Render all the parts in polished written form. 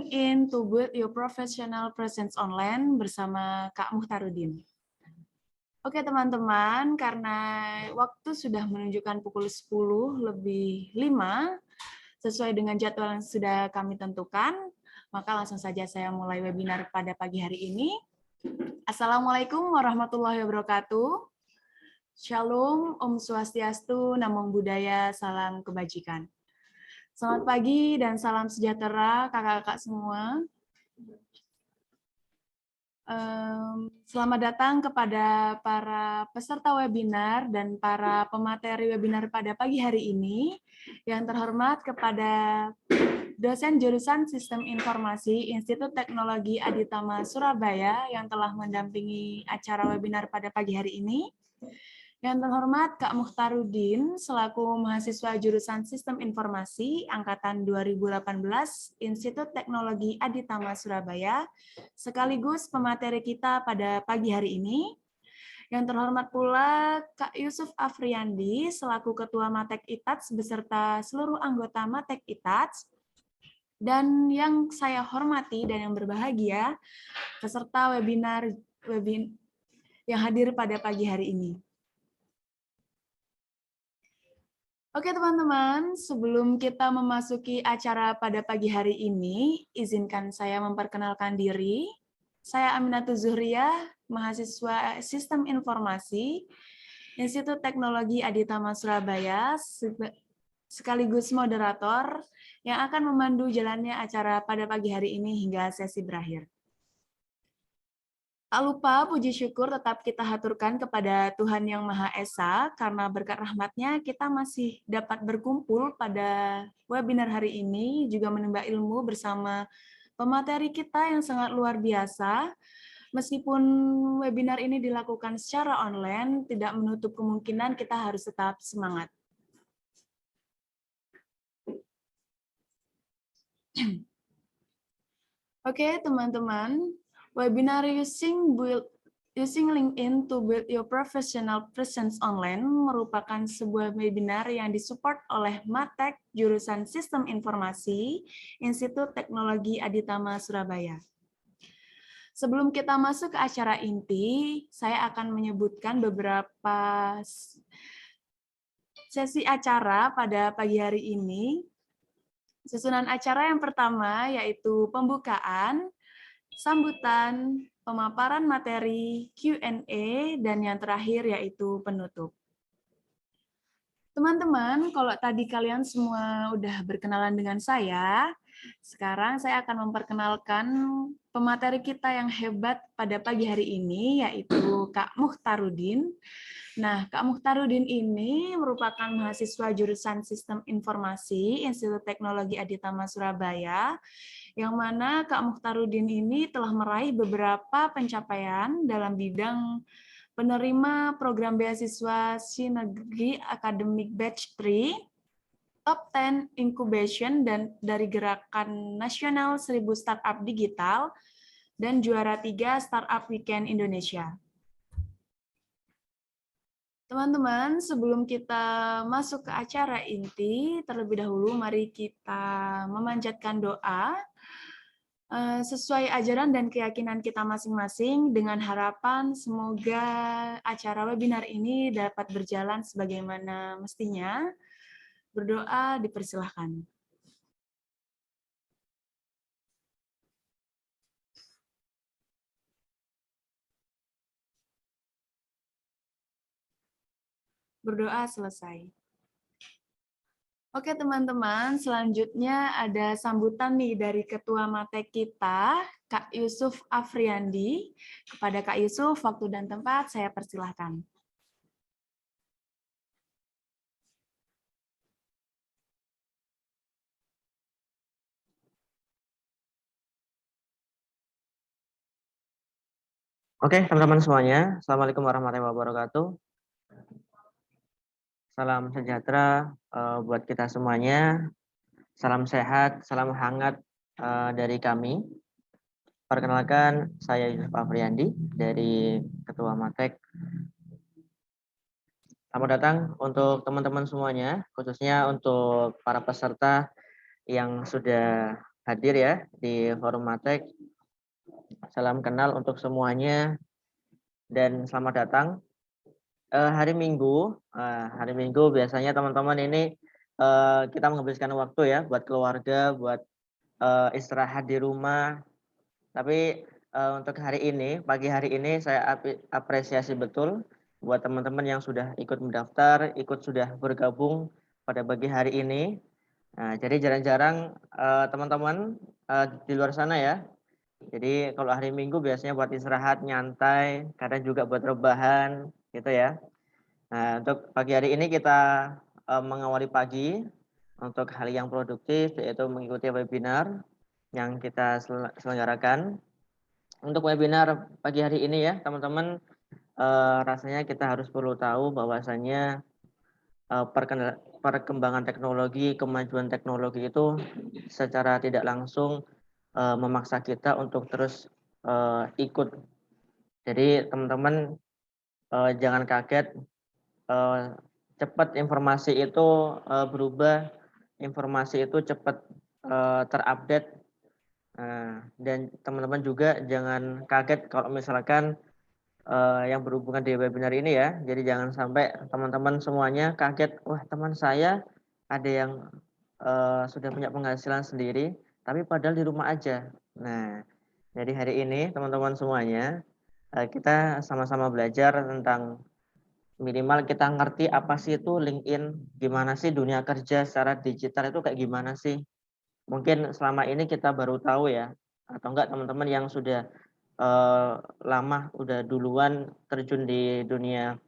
LinkedIn to build your professional presence online bersama Kak Muhtarudin. Oke teman-teman, karena waktu sudah menunjukkan pukul 10:05, sesuai dengan jadwal yang sudah kami tentukan, maka langsung saja saya mulai webinar pada pagi hari ini. Assalamualaikum warahmatullahi wabarakatuh. Shalom, Om Swastiastu, Namo Buddhaya, salam kebajikan. Selamat pagi dan salam sejahtera kakak-kakak semua. Selamat datang kepada para peserta webinar dan para pemateri webinar pada pagi hari ini. Yang terhormat kepada dosen jurusan Sistem Informasi Institut Teknologi Aditama Surabaya yang telah mendampingi acara webinar pada pagi hari ini. Yang terhormat Kak Muhtarudin selaku mahasiswa jurusan Sistem Informasi angkatan 2018 Institut Teknologi Aditama Surabaya sekaligus pemateri kita pada pagi hari ini. Yang terhormat pula Kak Yusuf Afriandi selaku Ketua Matek ITATS beserta seluruh anggota Matek ITATS. Dan yang saya hormati dan yang berbahagia peserta webinar yang hadir pada pagi hari ini. Oke teman-teman, sebelum kita memasuki acara pada pagi hari ini, izinkan saya memperkenalkan diri. Saya Aminatul Zuhriyah, mahasiswa Sistem Informasi, Institut Teknologi Aditama Surabaya, sekaligus moderator yang akan memandu jalannya acara pada pagi hari ini hingga sesi berakhir. Tak lupa puji syukur tetap kita haturkan kepada Tuhan Yang Maha Esa, karena berkat rahmat-Nya kita masih dapat berkumpul pada webinar hari ini, juga menimba ilmu bersama pemateri kita yang sangat luar biasa. Meskipun webinar ini dilakukan secara online, tidak menutup kemungkinan kita harus tetap semangat. Oke, teman-teman. Webinar using LinkedIn to build your professional presence online merupakan sebuah webinar yang disupport oleh Matek jurusan Sistem Informasi Institut Teknologi Aditama Surabaya. Sebelum kita masuk ke acara inti, saya akan menyebutkan beberapa sesi acara pada pagi hari ini. Susunan acara yang pertama yaitu pembukaan, sambutan, pemaparan materi, Q&A, dan yang terakhir yaitu penutup. Teman-teman, kalau tadi kalian semua udah berkenalan dengan saya, sekarang saya akan memperkenalkan pemateri kita yang hebat pada pagi hari ini, yaitu Kak Muhtarudin. Nah, Kak Muhtarudin ini merupakan mahasiswa jurusan Sistem Informasi Institut Teknologi Aditama Surabaya, yang mana Kak Muhtarudin ini telah meraih beberapa pencapaian dalam bidang penerima program beasiswa Sinergi Academic Batch 3, Top 10 Incubation dan dari Gerakan Nasional 1000 Startup Digital, dan juara 3 Startup Weekend Indonesia. Teman-teman, sebelum kita masuk ke acara inti, terlebih dahulu mari kita memanjatkan doa sesuai ajaran dan keyakinan kita masing-masing, dengan harapan semoga acara webinar ini dapat berjalan sebagaimana mestinya. Berdoa dipersilahkan. Berdoa selesai. Oke teman-teman, selanjutnya ada sambutan nih dari Ketua Matek kita, Kak Yusuf Afriandi. Kepada Kak Yusuf, waktu dan tempat saya persilahkan. Oke, teman-teman semuanya, Assalamualaikum warahmatullahi wabarakatuh. Salam sejahtera buat kita semuanya. Salam sehat, salam hangat dari kami. Perkenalkan, saya Yusuf Afriandi dari Ketua Matek. Selamat datang untuk teman-teman semuanya, khususnya untuk para peserta yang sudah hadir ya di Forum Matek. Salam kenal untuk semuanya dan selamat datang. Hari Minggu biasanya teman-teman ini kita menghabiskan waktu ya buat keluarga, buat istirahat di rumah. Tapi untuk hari ini, pagi hari ini saya apresiasi betul buat teman-teman yang sudah ikut mendaftar, sudah bergabung pada pagi hari ini. Nah, jadi jarang-jarang teman-teman di luar sana ya. Jadi kalau hari Minggu biasanya buat istirahat, nyantai, kadang juga buat rebahan gitu ya. Nah, untuk pagi hari ini kita mengawali pagi untuk hal yang produktif, yaitu mengikuti webinar yang kita selenggarakan. Untuk webinar pagi hari ini ya, teman-teman, rasanya kita harus perlu tahu bahwasannya perkembangan teknologi, kemajuan teknologi itu secara tidak langsung memaksa kita untuk terus ikut. Jadi teman-teman jangan kaget, cepat informasi itu berubah, informasi itu cepat terupdate. Dan teman-teman juga jangan kaget kalau misalkan yang berhubungan di webinar ini ya. Jadi jangan sampai teman-teman semuanya kaget, wah teman saya ada yang sudah punya penghasilan sendiri, tapi padahal di rumah aja. Nah, jadi hari ini teman-teman semuanya kita sama-sama belajar tentang minimal kita ngerti apa sih itu LinkedIn, gimana sih dunia kerja secara digital itu kayak gimana sih. Mungkin selama ini kita baru tahu ya, atau enggak teman-teman yang sudah lama, udah duluan terjun di dunia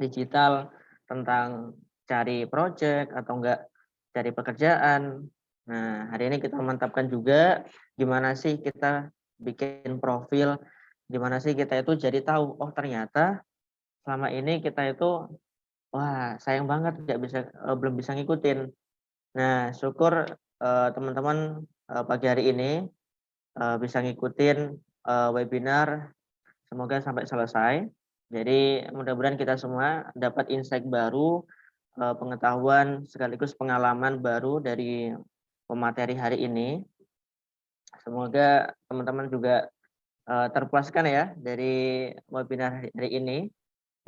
digital tentang cari project atau enggak cari pekerjaan. Nah, hari ini kita mantapkan juga gimana sih kita bikin profil, gimana sih kita itu jadi tahu, oh ternyata selama ini kita itu, wah sayang banget nggak bisa, belum bisa ngikutin. Nah, syukur teman-teman pagi hari ini bisa ngikutin webinar, semoga sampai selesai. Jadi mudah-mudahan kita semua dapat insight baru, pengetahuan sekaligus pengalaman baru dari pemateri hari ini. Semoga teman-teman juga terpuaskan ya dari webinar hari ini.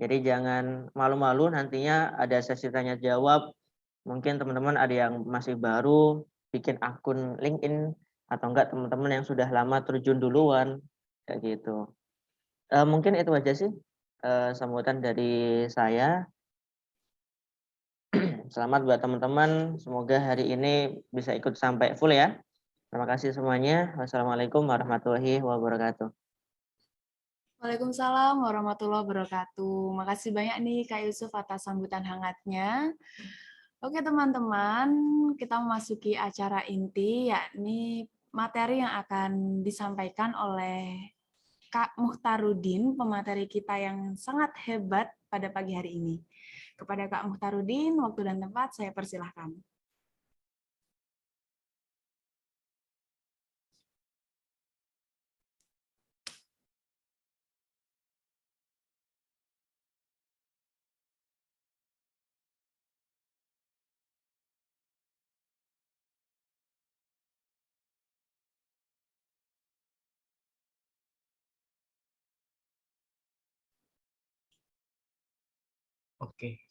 Jadi jangan malu-malu nantinya ada sesi tanya jawab. Mungkin teman-teman ada yang masih baru bikin akun LinkedIn atau enggak teman-teman yang sudah lama terjun duluan kayak gitu. Mungkin itu aja sih sambutan dari saya. Selamat buat teman-teman. Semoga hari ini bisa ikut sampai full ya. Terima kasih semuanya. Wassalamualaikum warahmatullahi wabarakatuh. Waalaikumsalam warahmatullahi wabarakatuh. Makasih banyak nih Kak Yusuf atas sambutan hangatnya. Oke teman-teman, kita memasuki acara inti, yakni materi yang akan disampaikan oleh Kak Muhtarudin, pemateri kita yang sangat hebat pada pagi hari ini. Kepada Kak Muhtarudin, waktu dan tempat saya persilahkan. Oke,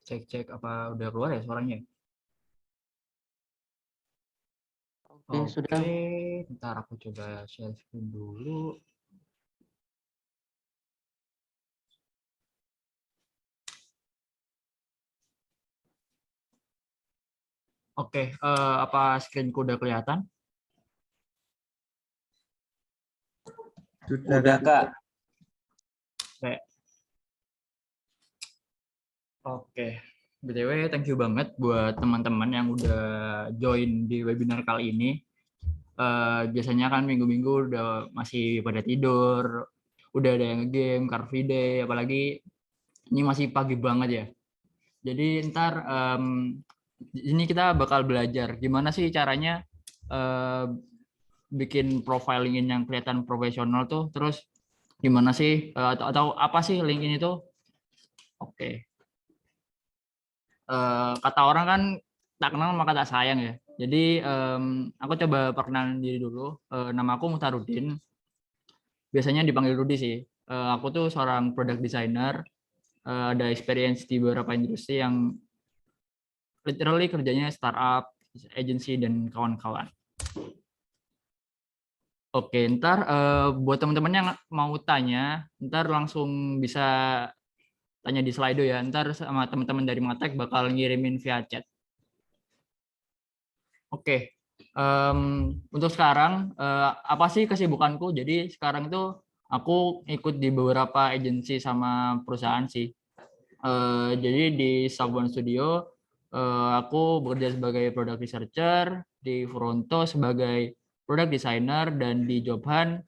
cek apa udah keluar ya suaranya? Oke, sudah. Oke, ntar aku coba share screen dulu. Oke, apa screenku udah kelihatan? Sudah Kak. Oke, BTW thank you banget buat teman-teman yang udah join di webinar kali ini. Biasanya kan minggu-minggu udah masih pada tidur, udah ada yang game, Car Free Day, apalagi ini masih pagi banget ya. Jadi ntar ini kita bakal belajar gimana sih caranya bikin profile LinkedIn yang kelihatan profesional tuh, terus gimana sih atau apa sih LinkedIn itu? Oke. Kata orang kan tak kenal maka tak sayang ya. Jadi aku coba perkenalan diri dulu. Nama aku Muhtarudin. Biasanya dipanggil Rudi sih. Aku tuh seorang product designer. Ada experience di beberapa industri yang literally kerjanya startup, agency, dan kawan-kawan. Oke, ntar buat teman-teman yang mau tanya, ntar langsung bisa tanya di Slido ya. Ntar sama teman-teman dari Matek bakal ngirimin via chat. Oke, untuk sekarang apa sih kesibukanku? Jadi sekarang itu aku ikut di beberapa agensi sama perusahaan sih. Jadi di Sabuan Studio aku bekerja sebagai product researcher, di Fronto sebagai product designer, dan di Jobhan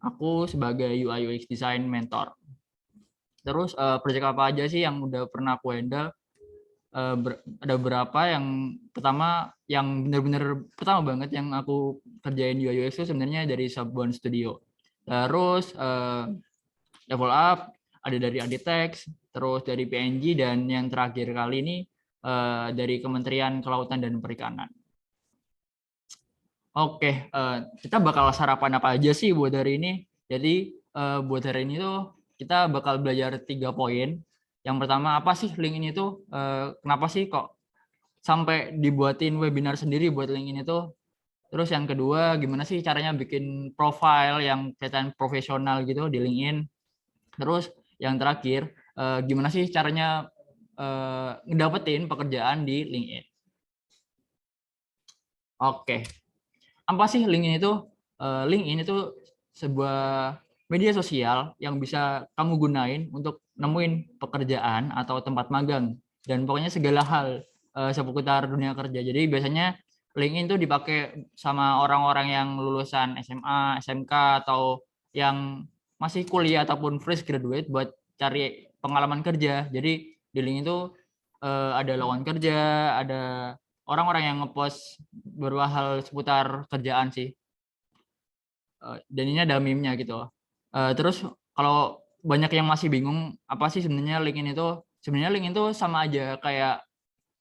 aku sebagai UI UX design mentor. Terus proyek apa aja sih yang udah pernah aku handle? Ada beberapa. Yang pertama, yang benar-benar pertama banget yang aku kerjain UI UX itu sebenarnya dari Sabuan Studio. Terus level up ada dari Aditex, terus dari PNG, dan yang terakhir kali ini dari Kementerian Kelautan dan Perikanan. Oke, kita bakal sarapan apa aja sih buat hari ini? Jadi buat hari ini tuh kita bakal belajar 3 poin. Yang pertama, apa sih LinkedIn itu? Kenapa sih kok sampai dibuatin webinar sendiri buat LinkedIn itu? Terus yang kedua, gimana sih caranya bikin profile yang kelihatan profesional gitu di LinkedIn? Terus yang terakhir, gimana sih caranya ngedapetin pekerjaan di LinkedIn? Oke, apa sih LinkedIn itu? LinkedIn itu sebuah media sosial yang bisa kamu gunain untuk nemuin pekerjaan atau tempat magang, dan pokoknya segala hal seputar dunia kerja. Jadi biasanya LinkedIn itu dipakai sama orang-orang yang lulusan SMA, SMK, atau yang masih kuliah ataupun fresh graduate buat cari pengalaman kerja. Jadi di LinkedIn itu ada lowongan kerja, ada orang-orang yang ngepost beberapa hal seputar kerjaan sih. Dan ini ada meme-nya gitu. Terus kalau banyak yang masih bingung apa sih sebenarnya LinkedIn itu? Sebenarnya LinkedIn itu sama aja kayak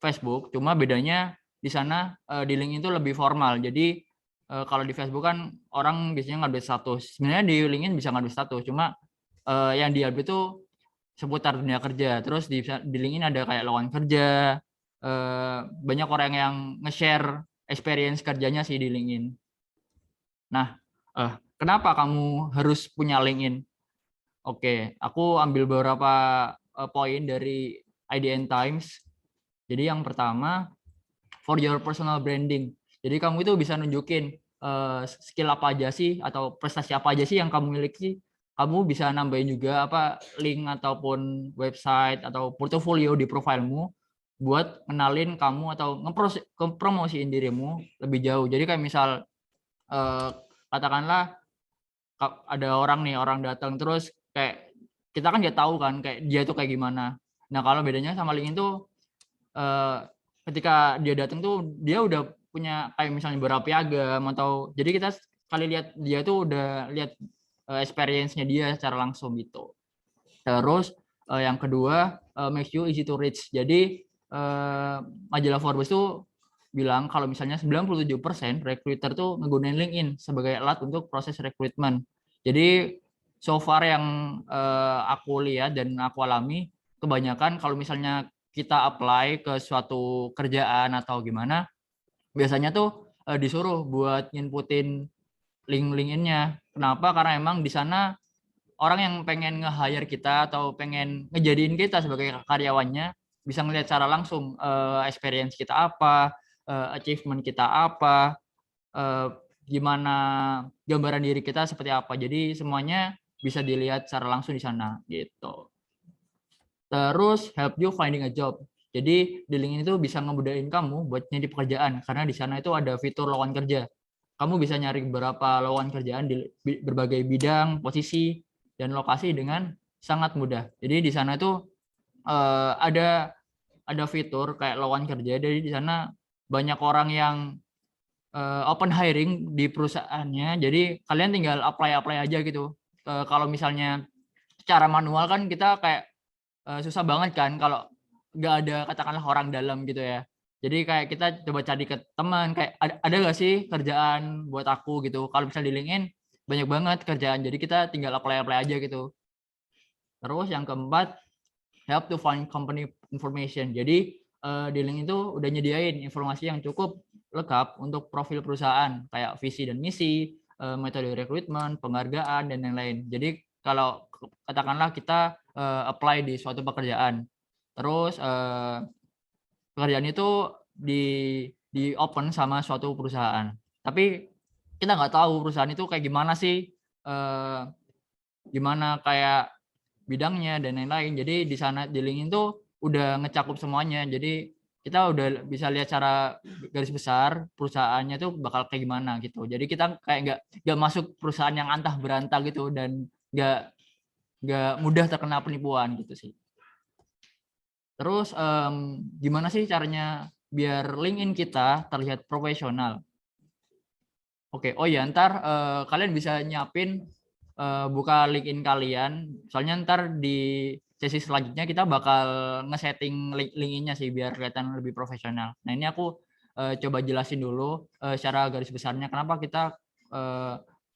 Facebook, cuma bedanya di sana di LinkedIn itu lebih formal. Jadi kalau di Facebook kan orang biasanya ngupdate status. Sebenarnya di LinkedIn bisa ngupdate status, cuma yang di-update itu seputar dunia kerja. Terus di LinkedIn ada kayak lowongan kerja. Banyak orang yang nge-share experience kerjanya sih di LinkedIn. Nah, kenapa kamu harus punya LinkedIn? Oke, aku ambil beberapa poin dari IDN Times. Jadi yang pertama, for your personal branding. Jadi kamu itu bisa nunjukin skill apa aja sih atau prestasi apa aja sih yang kamu miliki. Kamu bisa nambahin juga apa link ataupun website atau portofolio di profilmu buat kenalin kamu atau ngepromosiin dirimu lebih jauh. Jadi kayak misal katakanlah ada orang datang terus kayak kita kan nggak tahu kan kayak dia tuh kayak gimana. Nah kalau bedanya sama LinkedIn tuh ketika dia datang tuh dia udah punya kayak misalnya beberapa piagam atau jadi kita sekali lihat dia tuh udah lihat experience-nya dia secara langsung gitu. Terus yang kedua makes you easy to reach. Jadi majalah Forbes tuh bilang kalau misalnya 97% recruiter tuh menggunakan LinkedIn sebagai alat untuk proses rekrutmen. Jadi so far yang aku lihat dan aku alami, kebanyakan kalau misalnya kita apply ke suatu kerjaan atau gimana, biasanya tuh disuruh buat inputin link LinkedIn-nya. Kenapa? Karena emang di sana orang yang pengen nge-hire kita atau pengen ngejadiin kita sebagai karyawannya bisa ngelihat secara langsung experience kita apa, achievement kita apa, gimana gambaran diri kita seperti apa. Jadi semuanya bisa dilihat secara langsung di sana gitu. Terus help you finding a job. Jadi di LinkedIn itu bisa ngemudahin kamu buat nyari pekerjaan karena di sana itu ada fitur lowongan kerja. Kamu bisa nyari beberapa lowongan kerjaan di berbagai bidang, posisi, dan lokasi dengan sangat mudah. Jadi di sana itu ada fitur kayak lowongan kerja. Jadi di sana banyak orang yang open hiring di perusahaannya. Jadi kalian tinggal apply aja gitu. Kalau misalnya secara manual kan kita kayak susah banget kan kalau nggak ada katakanlah orang dalam gitu ya. Jadi kayak kita coba cari ke teman, kayak ada nggak sih kerjaan buat aku gitu. Kalau misalnya di LinkedIn banyak banget kerjaan, jadi kita tinggal apply aja gitu. Terus yang keempat, help to find company information. Jadi di LinkedIn itu udah nyediain informasi yang cukup lengkap untuk profil perusahaan, kayak visi dan misi, metode rekrutmen, penghargaan, dan lain-lain. Jadi kalau katakanlah kita apply di suatu pekerjaan, terus pekerjaan itu di open sama suatu perusahaan. Tapi kita nggak tahu perusahaan itu kayak gimana sih, gimana kayak bidangnya dan lain-lain. Jadi di sana di LinkedIn tuh udah ngecakup semuanya. Jadi kita udah bisa lihat secara garis besar perusahaannya tuh bakal kayak gimana gitu. Jadi kita kayak nggak masuk perusahaan yang antah berantah gitu dan nggak mudah terkena penipuan gitu sih. Terus gimana sih caranya biar LinkedIn kita terlihat profesional? Oke, oh ya ntar kalian bisa nyiapin buka LinkedIn kalian. Soalnya ntar di sesi selanjutnya kita bakal nge-setting LinkedIn-nya sih biar kelihatan lebih profesional. Nah ini aku coba jelasin dulu secara garis besarnya kenapa kita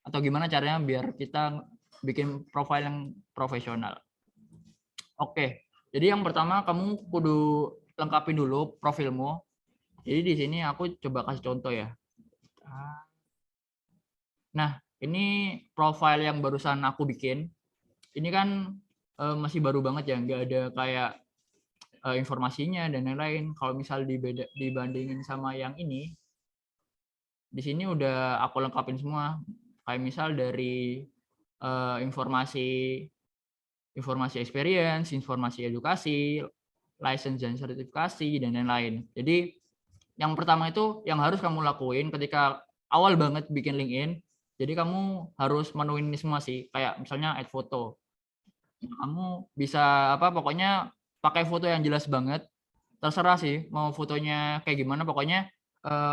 atau gimana caranya biar kita bikin profile yang profesional. Oke, jadi yang pertama kamu kudu lengkapin dulu profilmu. Jadi di sini aku coba kasih contoh ya. Nah, ini profile yang barusan aku bikin. Ini kan masih baru banget ya, nggak ada kayak informasinya dan lain-lain. Kalau misal dibandingin sama yang ini, di sini udah aku lengkapin semua. Kayak misal dari informasi experience, informasi edukasi, license dan sertifikasi, dan lain-lain. Jadi yang pertama itu yang harus kamu lakuin ketika awal banget bikin LinkedIn, jadi kamu harus menuin ini semua sih, kayak misalnya add foto. Kamu bisa pokoknya pakai foto yang jelas banget, terserah sih mau fotonya kayak gimana, pokoknya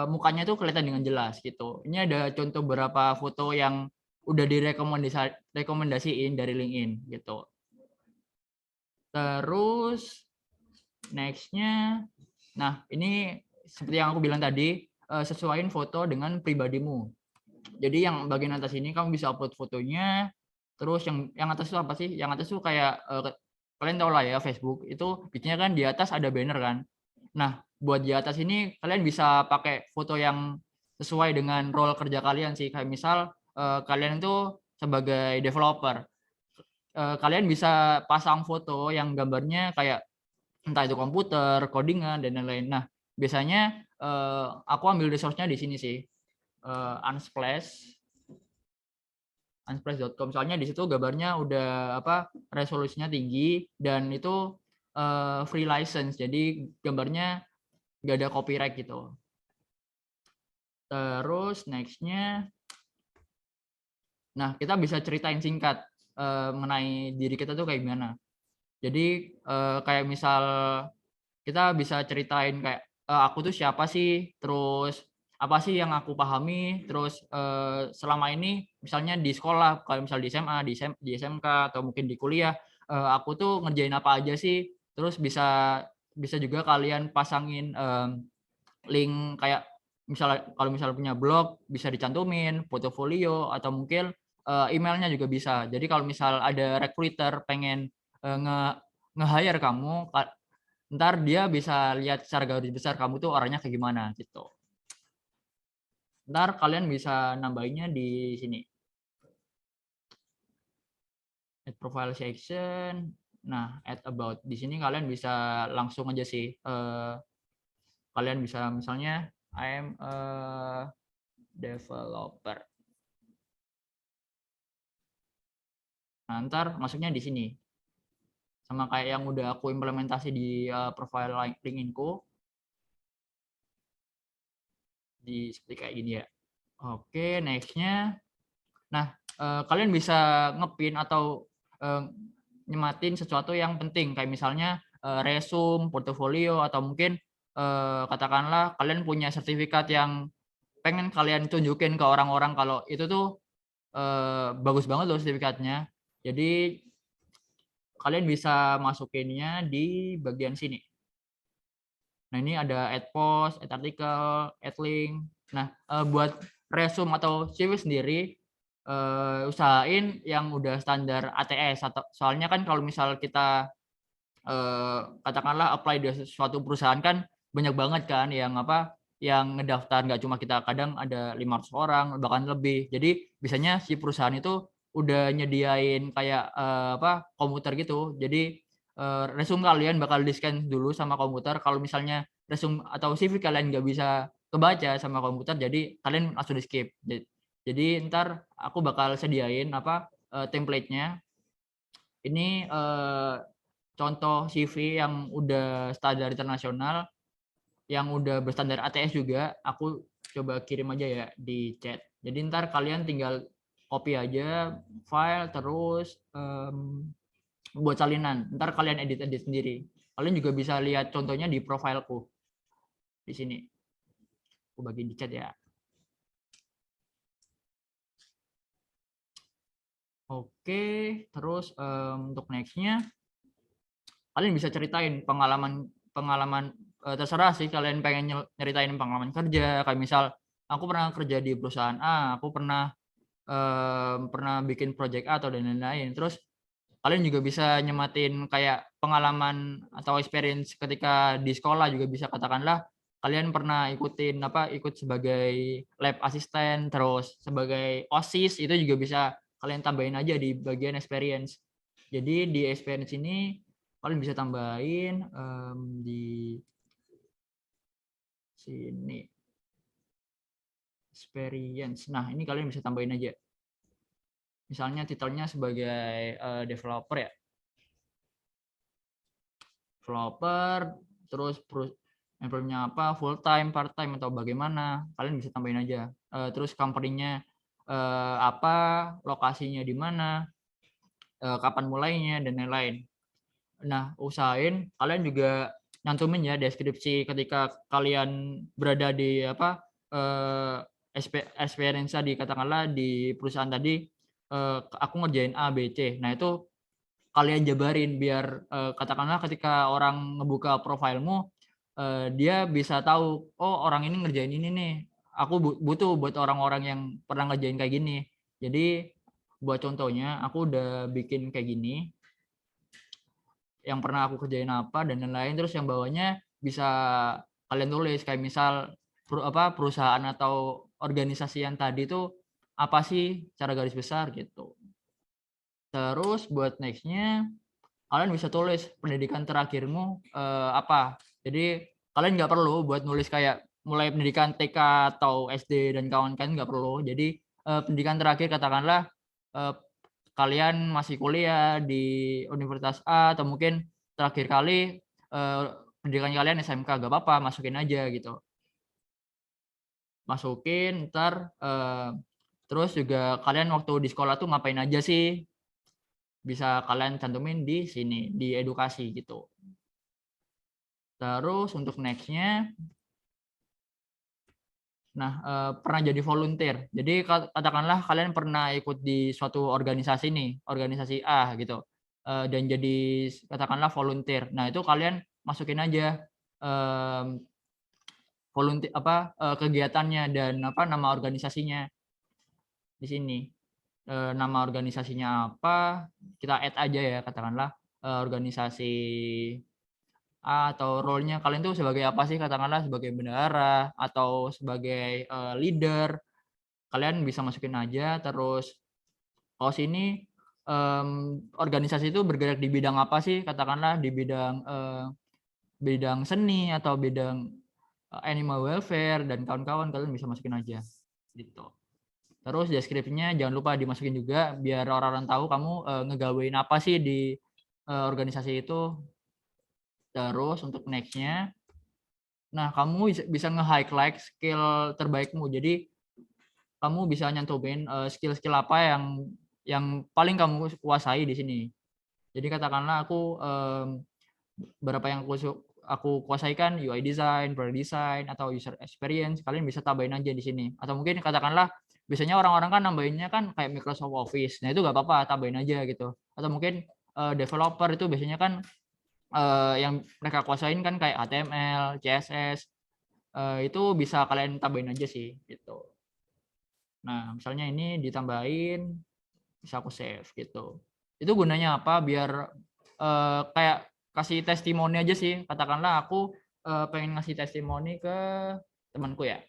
mukanya tuh kelihatan dengan jelas gitu. Ini ada contoh beberapa foto yang udah direkomendasiin dari LinkedIn gitu. Terus next-nya, nah ini seperti yang aku bilang tadi, sesuaiin foto dengan pribadimu. Jadi yang bagian atas ini kamu bisa upload fotonya, terus yang atas itu apa sih? Yang atas itu kayak kalian tahu lah ya Facebook itu biasanya kan di atas ada banner kan. Nah buat di atas ini kalian bisa pakai foto yang sesuai dengan role kerja kalian sih. Kayak misal kalian itu sebagai developer, kalian bisa pasang foto yang gambarnya kayak entah itu komputer, codingan, dan lain-lain. Nah, biasanya aku ambil resource-nya di sini sih, unsplash.com. Soalnya di situ gambarnya udah resolusinya tinggi dan itu free license, jadi gambarnya nggak ada copyright gitu. Terus next-nya, nah kita bisa ceritain singkat mengenai diri kita tuh kayak gimana. Jadi kayak misal kita bisa ceritain kayak aku tuh siapa sih, terus apa sih yang aku pahami, terus selama ini misalnya di sekolah, kalau misal di SMA, di SMK atau mungkin di kuliah, aku tuh ngerjain apa aja sih. Terus bisa juga kalian pasangin link kayak misalnya kalau misalnya punya blog bisa dicantumin, portofolio atau mungkin emailnya juga bisa. Jadi kalau misal ada recruiter pengen nge-hire kamu, ntar dia bisa lihat secara garis besar kamu tuh orangnya kayak gimana gitu. Ntar kalian bisa nambahinnya di sini. Add profile section. Nah, add about. Di sini kalian bisa langsung aja sih. Kalian bisa misalnya I am a developer. Nah, ntar masuknya di sini. Sama kayak yang udah aku implementasi di profile LinkedIn-ku. Seperti kayak gini ya. Oke, next-nya. Nah, kalian bisa ngepin atau nyematin sesuatu yang penting kayak misalnya resume, portofolio, atau mungkin katakanlah kalian punya sertifikat yang pengen kalian tunjukin ke orang-orang kalau itu tuh bagus banget loh sertifikatnya. Jadi kalian bisa masukinnya di bagian sini. Nah, ini ada add post, add artikel, add link. Nah, buat resume atau CV sendiri, usahain yang udah standar ATS, atau soalnya kan kalau misal kita katakanlah apply di suatu perusahaan kan banyak banget kan yang ngedaftar, nggak cuma kita, kadang ada 500 orang bahkan lebih. Jadi biasanya si perusahaan itu udah nyediain kayak komputer gitu. Jadi resume kalian bakal di-scan dulu sama komputer. Kalau misalnya resume atau CV kalian nggak bisa kebaca sama komputer, jadi kalian langsung di-skip. Jadi ntar aku bakal sediain template-nya. Ini contoh CV yang udah standar internasional, yang udah berstandar ATS juga, aku coba kirim aja ya di chat. Jadi ntar kalian tinggal copy aja file, terus buat salinan. Ntar kalian edit sendiri. Kalian juga bisa lihat contohnya di profilku di sini. Aku bagi di chat ya. Oke, terus untuk nextnya, kalian bisa ceritain pengalaman terserah sih, kalian pengen nyeritain pengalaman kerja, kayak misal aku pernah kerja di perusahaan A, aku pernah bikin project A atau dan lain-lain. Terus kalian juga bisa nyematin kayak pengalaman atau experience ketika di sekolah juga bisa, katakanlah kalian pernah ikut sebagai lab assistant, terus sebagai OSIS, itu juga bisa kalian tambahin aja di bagian experience. Jadi di experience ini kalian bisa tambahin di sini experience. Nah, ini kalian bisa tambahin aja. Misalnya titelnya sebagai developer ya. Developer, terus employee-nya apa, full time, part time atau bagaimana, kalian bisa tambahin aja. Terus company-nya apa, lokasinya di mana, kapan mulainya dan lain-lain. Nah, usahain kalian juga nyantumin ya deskripsi ketika kalian berada di experience tadi, katakanlah di perusahaan tadi aku ngerjain A, B, C. Nah, itu kalian jabarin biar katakanlah ketika orang ngebuka profilmu, dia bisa tahu, oh orang ini ngerjain ini nih, aku butuh buat orang-orang yang pernah ngerjain kayak gini. Jadi buat contohnya aku udah bikin kayak gini, yang pernah aku kerjain apa dan lain-lain, terus yang bawahnya bisa kalian tulis kayak misal perusahaan atau organisasi yang tadi itu apa sih cara garis besar gitu. Terus buat nextnya kalian bisa tulis pendidikan terakhirmu apa. Jadi kalian nggak perlu buat nulis kayak mulai pendidikan TK atau SD dan kawan-kawan, nggak perlu. Jadi pendidikan terakhir katakanlah kalian masih kuliah di Universitas A, atau mungkin terakhir kali pendidikan kalian SMK, nggak apa-apa, masukin aja gitu. Masukin ntar terus juga kalian waktu di sekolah tuh ngapain aja sih, bisa kalian cantumin di sini di edukasi gitu. Terus untuk nextnya, nah pernah jadi volunteer. Jadi katakanlah kalian pernah ikut di suatu organisasi nih, organisasi A gitu, dan jadi katakanlah volunteer. Nah itu kalian masukin aja volunteer kegiatannya dan nama organisasinya di sini. Nama organisasinya apa, kita add aja ya, katakanlah organisasi A, atau role-nya kalian tuh sebagai apa sih, katakanlah sebagai bendahara atau sebagai leader, kalian bisa masukin aja. Terus kalau sini organisasi itu bergerak di bidang apa sih, katakanlah di bidang seni atau bidang animal welfare dan kawan-kawan, kalian bisa masukin aja gitu. Terus deskripsinya jangan lupa dimasukin juga biar orang-orang tahu kamu ngegawain apa sih di organisasi itu. Terus untuk nextnya, nah kamu bisa nge-highlight skill terbaikmu. Jadi kamu bisa nyantumin skill-skill apa yang paling kamu kuasai di sini. Jadi katakanlah aku berapa yang aku kuasai kan, UI design, product design, atau user experience, kalian bisa tambahin aja di sini. Atau mungkin katakanlah biasanya orang-orang kan nambahinnya kan kayak Microsoft Office. Nah itu nggak apa-apa, tambahin aja gitu. Atau mungkin developer itu biasanya kan yang mereka kuasain kan kayak HTML, CSS, itu bisa kalian tambahin aja sih gitu. Nah, misalnya ini ditambahin, bisa aku save gitu. Itu gunanya apa? Biar kayak kasih testimoni aja sih. Katakanlah aku pengen ngasih testimoni ke temanku ya.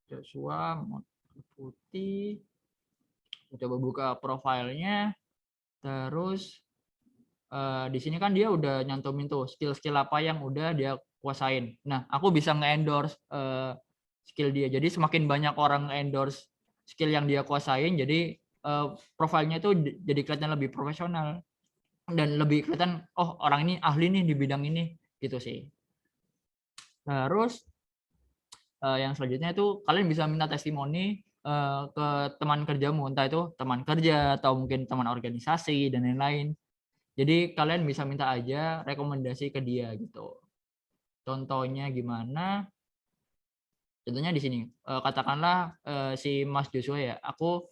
Joshua Putih. Coba buka profilnya. Terus di sini kan dia udah nyantumin tuh skill-skill apa yang udah dia kuasain. Nah, aku bisa nge-endorse skill dia. Jadi semakin banyak orang endorse skill yang dia kuasain, jadi profilnya itu jadi kelihatan lebih profesional dan lebih kelihatan, oh orang ini ahli nih di bidang ini, gitu sih. Terus yang selanjutnya itu kalian bisa minta testimoni ke teman kerjamu, entah itu teman kerja atau mungkin teman organisasi dan lain-lain. Jadi kalian bisa minta aja rekomendasi ke dia gitu. Contohnya gimana? Contohnya di sini, katakanlah si Mas Joshua ya, aku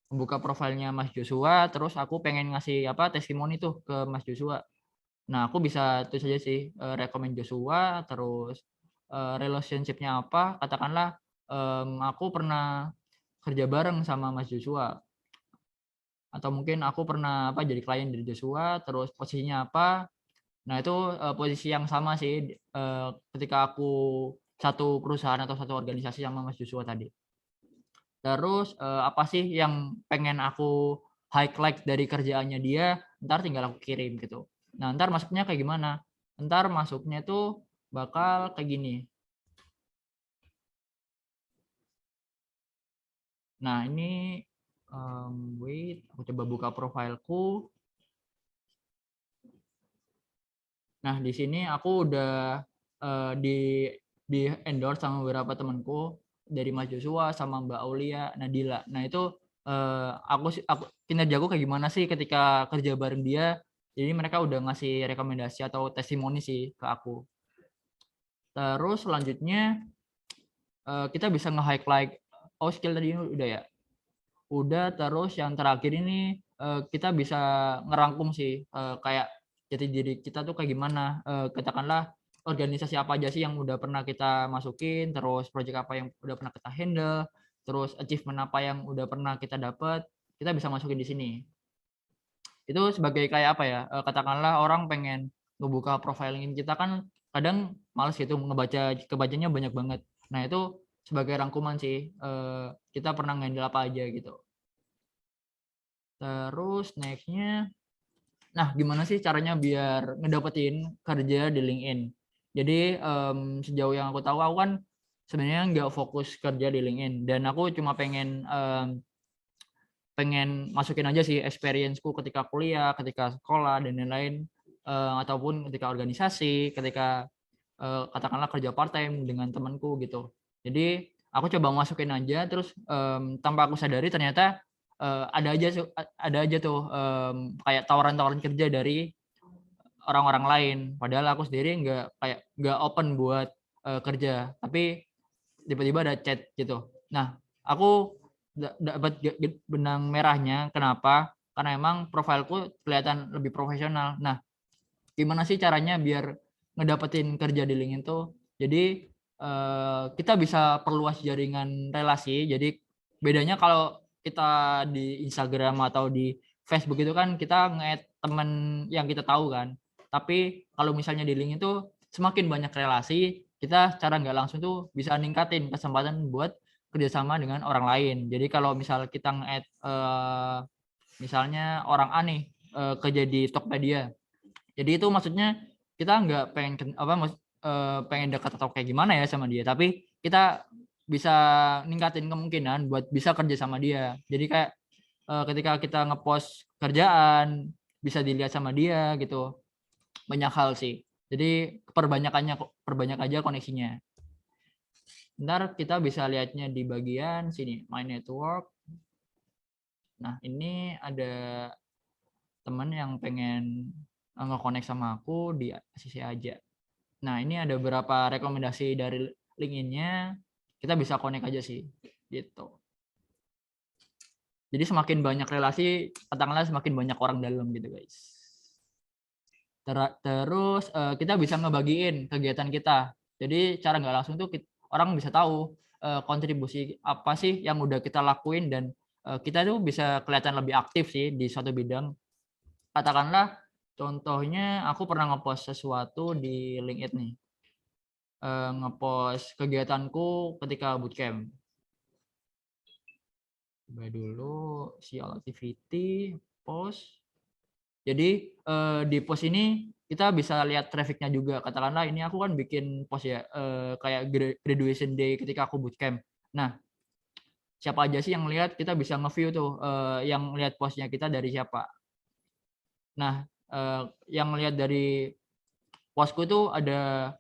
membuka profilnya Mas Joshua, terus aku pengen ngasih testimoni tuh ke Mas Joshua. Nah, aku bisa tulis aja sih rekomend Joshua, terus relationship-nya apa, katakanlah aku pernah kerja bareng sama Mas Joshua, atau mungkin aku pernah jadi klien dari Joshua, terus posisinya apa. Nah, itu posisi yang sama sih ketika aku satu perusahaan atau satu organisasi sama Mas Joshua tadi. Terus apa sih yang pengen aku highlight dari kerjaannya dia, ntar tinggal aku kirim gitu. Nah, ntar masuknya kayak gimana? Ntar masuknya tuh bakal kayak gini. Nah, ini wait, aku coba buka profilku. Nah, di sini aku udah di endorse sama beberapa temanku dari Mas Joshua sama Mbak Aulia, Nadila. Nah, itu aku kinerjaku kayak gimana sih ketika kerja bareng dia. Jadi mereka udah ngasih rekomendasi atau testimoni sih ke aku. Terus selanjutnya kita bisa nge-highlight skill tadi udah ya. Udah, terus yang terakhir ini kita bisa ngerangkum sih kayak jati diri kita tuh kayak gimana. Katakanlah organisasi apa aja sih yang udah pernah kita masukin, terus project apa yang udah pernah kita handle, terus achievement apa yang udah pernah kita dapat, kita bisa masukin di sini. Itu sebagai kayak apa ya? Katakanlah orang pengen ngebuka profiling kita kan kadang males gitu kebacanya banyak banget. Nah, itu sebagai rangkuman sih kita pernah ngehandle apa aja gitu. Terus next-nya, nah gimana sih caranya biar ngedapetin kerja di LinkedIn? Jadi sejauh yang aku tahu, aku kan sebenarnya nggak fokus kerja di LinkedIn dan aku cuma pengen masukin aja sih experience-ku ketika kuliah, ketika sekolah dan lain-lain, ataupun ketika organisasi, ketika katakanlah kerja part time dengan temanku gitu. Jadi aku coba masukin aja, terus tanpa aku sadari ternyata ada aja tuh kayak tawaran-tawaran kerja dari orang-orang lain. Padahal aku sendiri nggak open buat kerja, tapi tiba-tiba ada chat gitu. Nah, aku dapat benang merahnya. Kenapa? Karena emang profilku kelihatan lebih profesional. Nah, gimana sih caranya biar ngedapetin kerja di LinkedIn tuh? Jadi kita bisa perluas jaringan relasi. Jadi bedanya kalau kita di Instagram atau di Facebook itu kan kita nge-add temen yang kita tahu kan. Tapi kalau misalnya di LinkedIn itu semakin banyak relasi, kita secara nggak langsung tuh bisa ningkatin kesempatan buat kerjasama dengan orang lain. Jadi kalau misal kita nge-add misalnya orang A nih kerja di Tokopedia. Jadi itu maksudnya kita nggak pengen dekat atau kayak gimana ya sama dia, tapi kita bisa ningkatin kemungkinan buat bisa kerja sama dia. Jadi kayak ketika kita ngepost kerjaan bisa dilihat sama dia gitu. Banyak hal sih. Jadi perbanyak aja koneksinya. Ntar kita bisa lihatnya di bagian sini, My Network. Nah, ini ada teman yang pengen nge-connect sama aku di sisi aja. Nah, ini ada beberapa rekomendasi dari LinkedIn-nya. Kita bisa connect aja sih, gitu. Jadi semakin banyak relasi, katakanlah semakin banyak orang dalam gitu, guys. Terus kita bisa ngebagiin kegiatan kita. Jadi cara nggak langsung tuh orang bisa tahu kontribusi apa sih yang udah kita lakuin, dan kita tuh bisa kelihatan lebih aktif sih di suatu bidang. Katakanlah contohnya aku pernah ngepost sesuatu di LinkedIn nih. Ngepost kegiatanku ketika bootcamp. Coba dulu sial activity post. Jadi di post ini kita bisa lihat trafficnya juga. Katakanlah ini aku kan bikin post ya kayak graduation day ketika aku bootcamp. Nah, siapa aja sih yang lihat? Kita bisa nge-view tuh yang lihat postnya kita dari siapa. Nah, yang lihat dari postku itu ada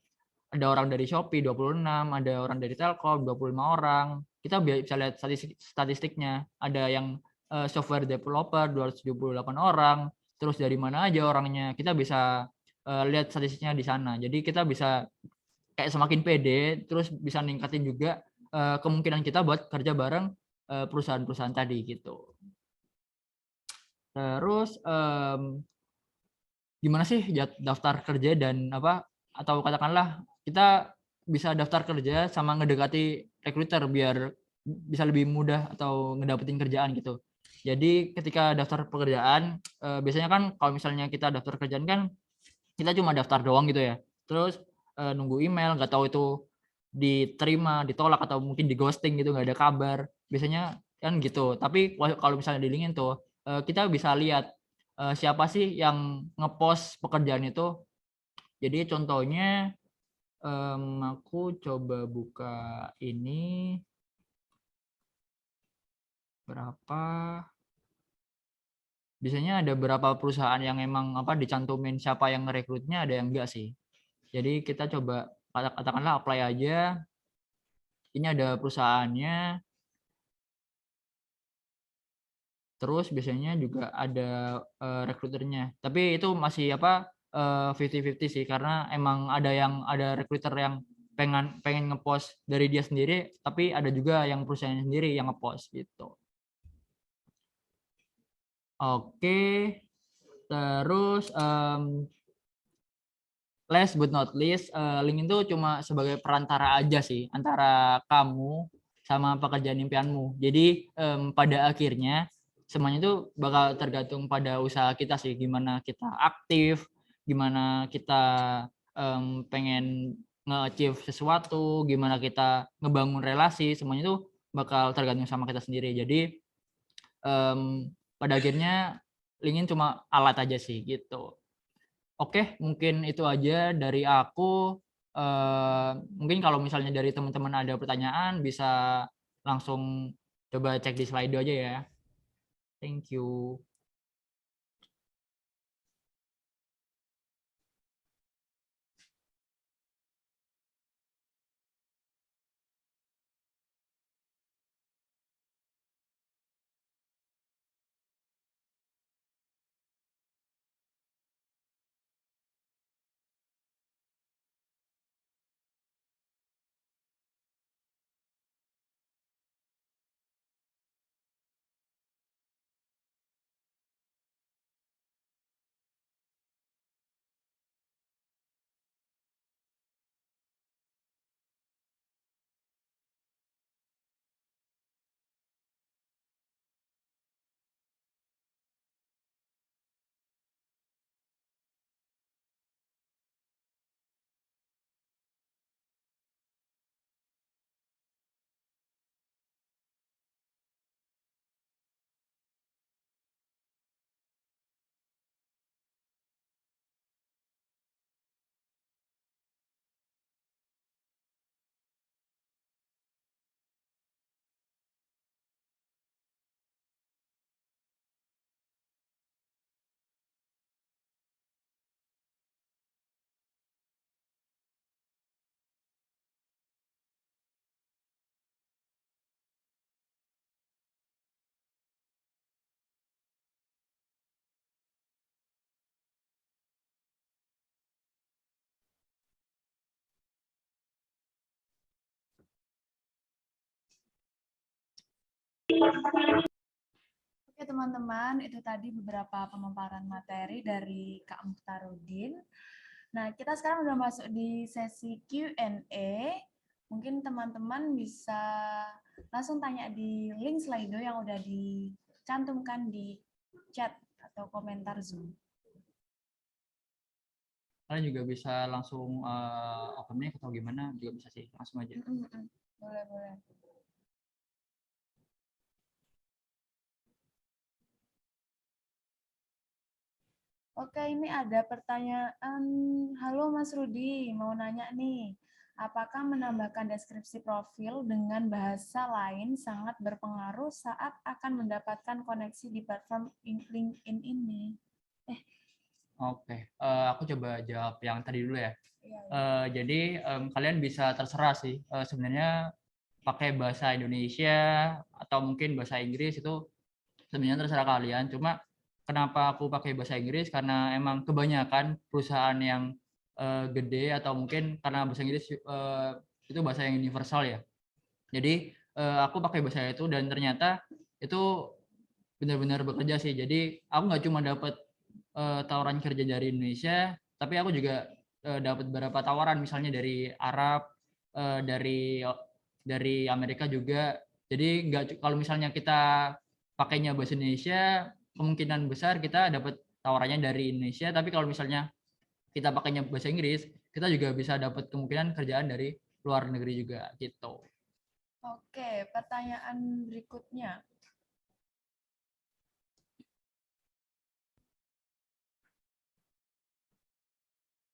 orang dari Shopee 26, ada orang dari Telkom 25 orang. Kita bisa lihat statistiknya. Ada yang software developer 278 orang. Terus dari mana aja orangnya. Kita bisa lihat statistiknya di sana. Jadi kita bisa kayak semakin pede, terus bisa ningkatin juga kemungkinan kita buat kerja bareng perusahaan-perusahaan tadi gitu. Terus gimana sih daftar kerja dan apa, atau katakanlah kita bisa daftar kerja sama ngedekati recruiter biar bisa lebih mudah atau ngedapetin kerjaan gitu. Jadi ketika daftar pekerjaan biasanya kan kalau misalnya kita daftar kerjaan kan kita cuma daftar doang gitu ya. Terus nunggu email, nggak tahu itu diterima, ditolak, atau mungkin di ghosting gitu, nggak ada kabar. Biasanya kan gitu. Tapi kalau misalnya di LinkedIn tuh kita bisa lihat siapa sih yang ngepost pekerjaan itu. Jadi contohnya aku coba buka ini berapa. Biasanya ada beberapa perusahaan yang emang apa dicantumin siapa yang ngerekrutnya, ada yang enggak sih. Jadi kita coba katakanlah apply aja. Ini ada perusahaannya. Terus biasanya juga ada rekruternya. Tapi itu masih apa 50-50 sih, karena emang ada rekruter yang pengen ngepost dari dia sendiri, tapi ada juga yang perusahaan sendiri yang ngepost gitu. Oke, terus last but not least, LinkedIn itu cuma sebagai perantara aja sih antara kamu sama pekerjaan impianmu. Jadi pada akhirnya semuanya itu bakal tergantung pada usaha kita sih, gimana kita aktif, gimana kita pengen nge-achieve sesuatu, gimana kita ngebangun relasi, semuanya itu bakal tergantung sama kita sendiri. Jadi pada akhirnya LinkedIn cuma alat aja sih gitu. Oke, mungkin itu aja dari aku. Mungkin kalau misalnya dari teman-teman ada pertanyaan, bisa langsung coba cek di slide aja ya. Thank you. Oke, teman-teman, itu tadi beberapa pemaparan materi dari Kak Mukhtarudin. Nah, kita sekarang udah masuk di sesi Q&A. Mungkin teman-teman bisa langsung tanya di link Slido yang udah dicantumkan di chat atau komentar Zoom. Kalian juga bisa langsung open mic atau gimana juga bisa sih, langsung aja. Boleh, boleh. Oke, ini ada pertanyaan. Halo Mas Rudi, mau nanya nih. Apakah menambahkan deskripsi profil dengan bahasa lain sangat berpengaruh saat akan mendapatkan koneksi di platform LinkedIn ini? Oke, aku coba jawab yang tadi dulu ya. Iya, Jadi kalian bisa terserah sih. Sebenarnya pakai bahasa Indonesia atau mungkin bahasa Inggris itu sebenarnya terserah kalian. Cuma kenapa aku pakai bahasa Inggris? Karena emang kebanyakan perusahaan yang gede atau mungkin karena bahasa Inggris itu bahasa yang universal ya. Jadi aku pakai bahasa itu dan ternyata itu benar-benar bekerja sih. Jadi aku nggak cuma dapat tawaran kerja dari Indonesia, tapi aku juga dapat beberapa tawaran misalnya dari Arab, dari Amerika juga. Jadi nggak, kalau misalnya kita pakainya bahasa Indonesia, kemungkinan besar kita dapat tawarannya dari Indonesia. Tapi kalau misalnya kita pakainya bahasa Inggris, kita juga bisa dapat kemungkinan kerjaan dari luar negeri juga gitu. Oke, pertanyaan berikutnya.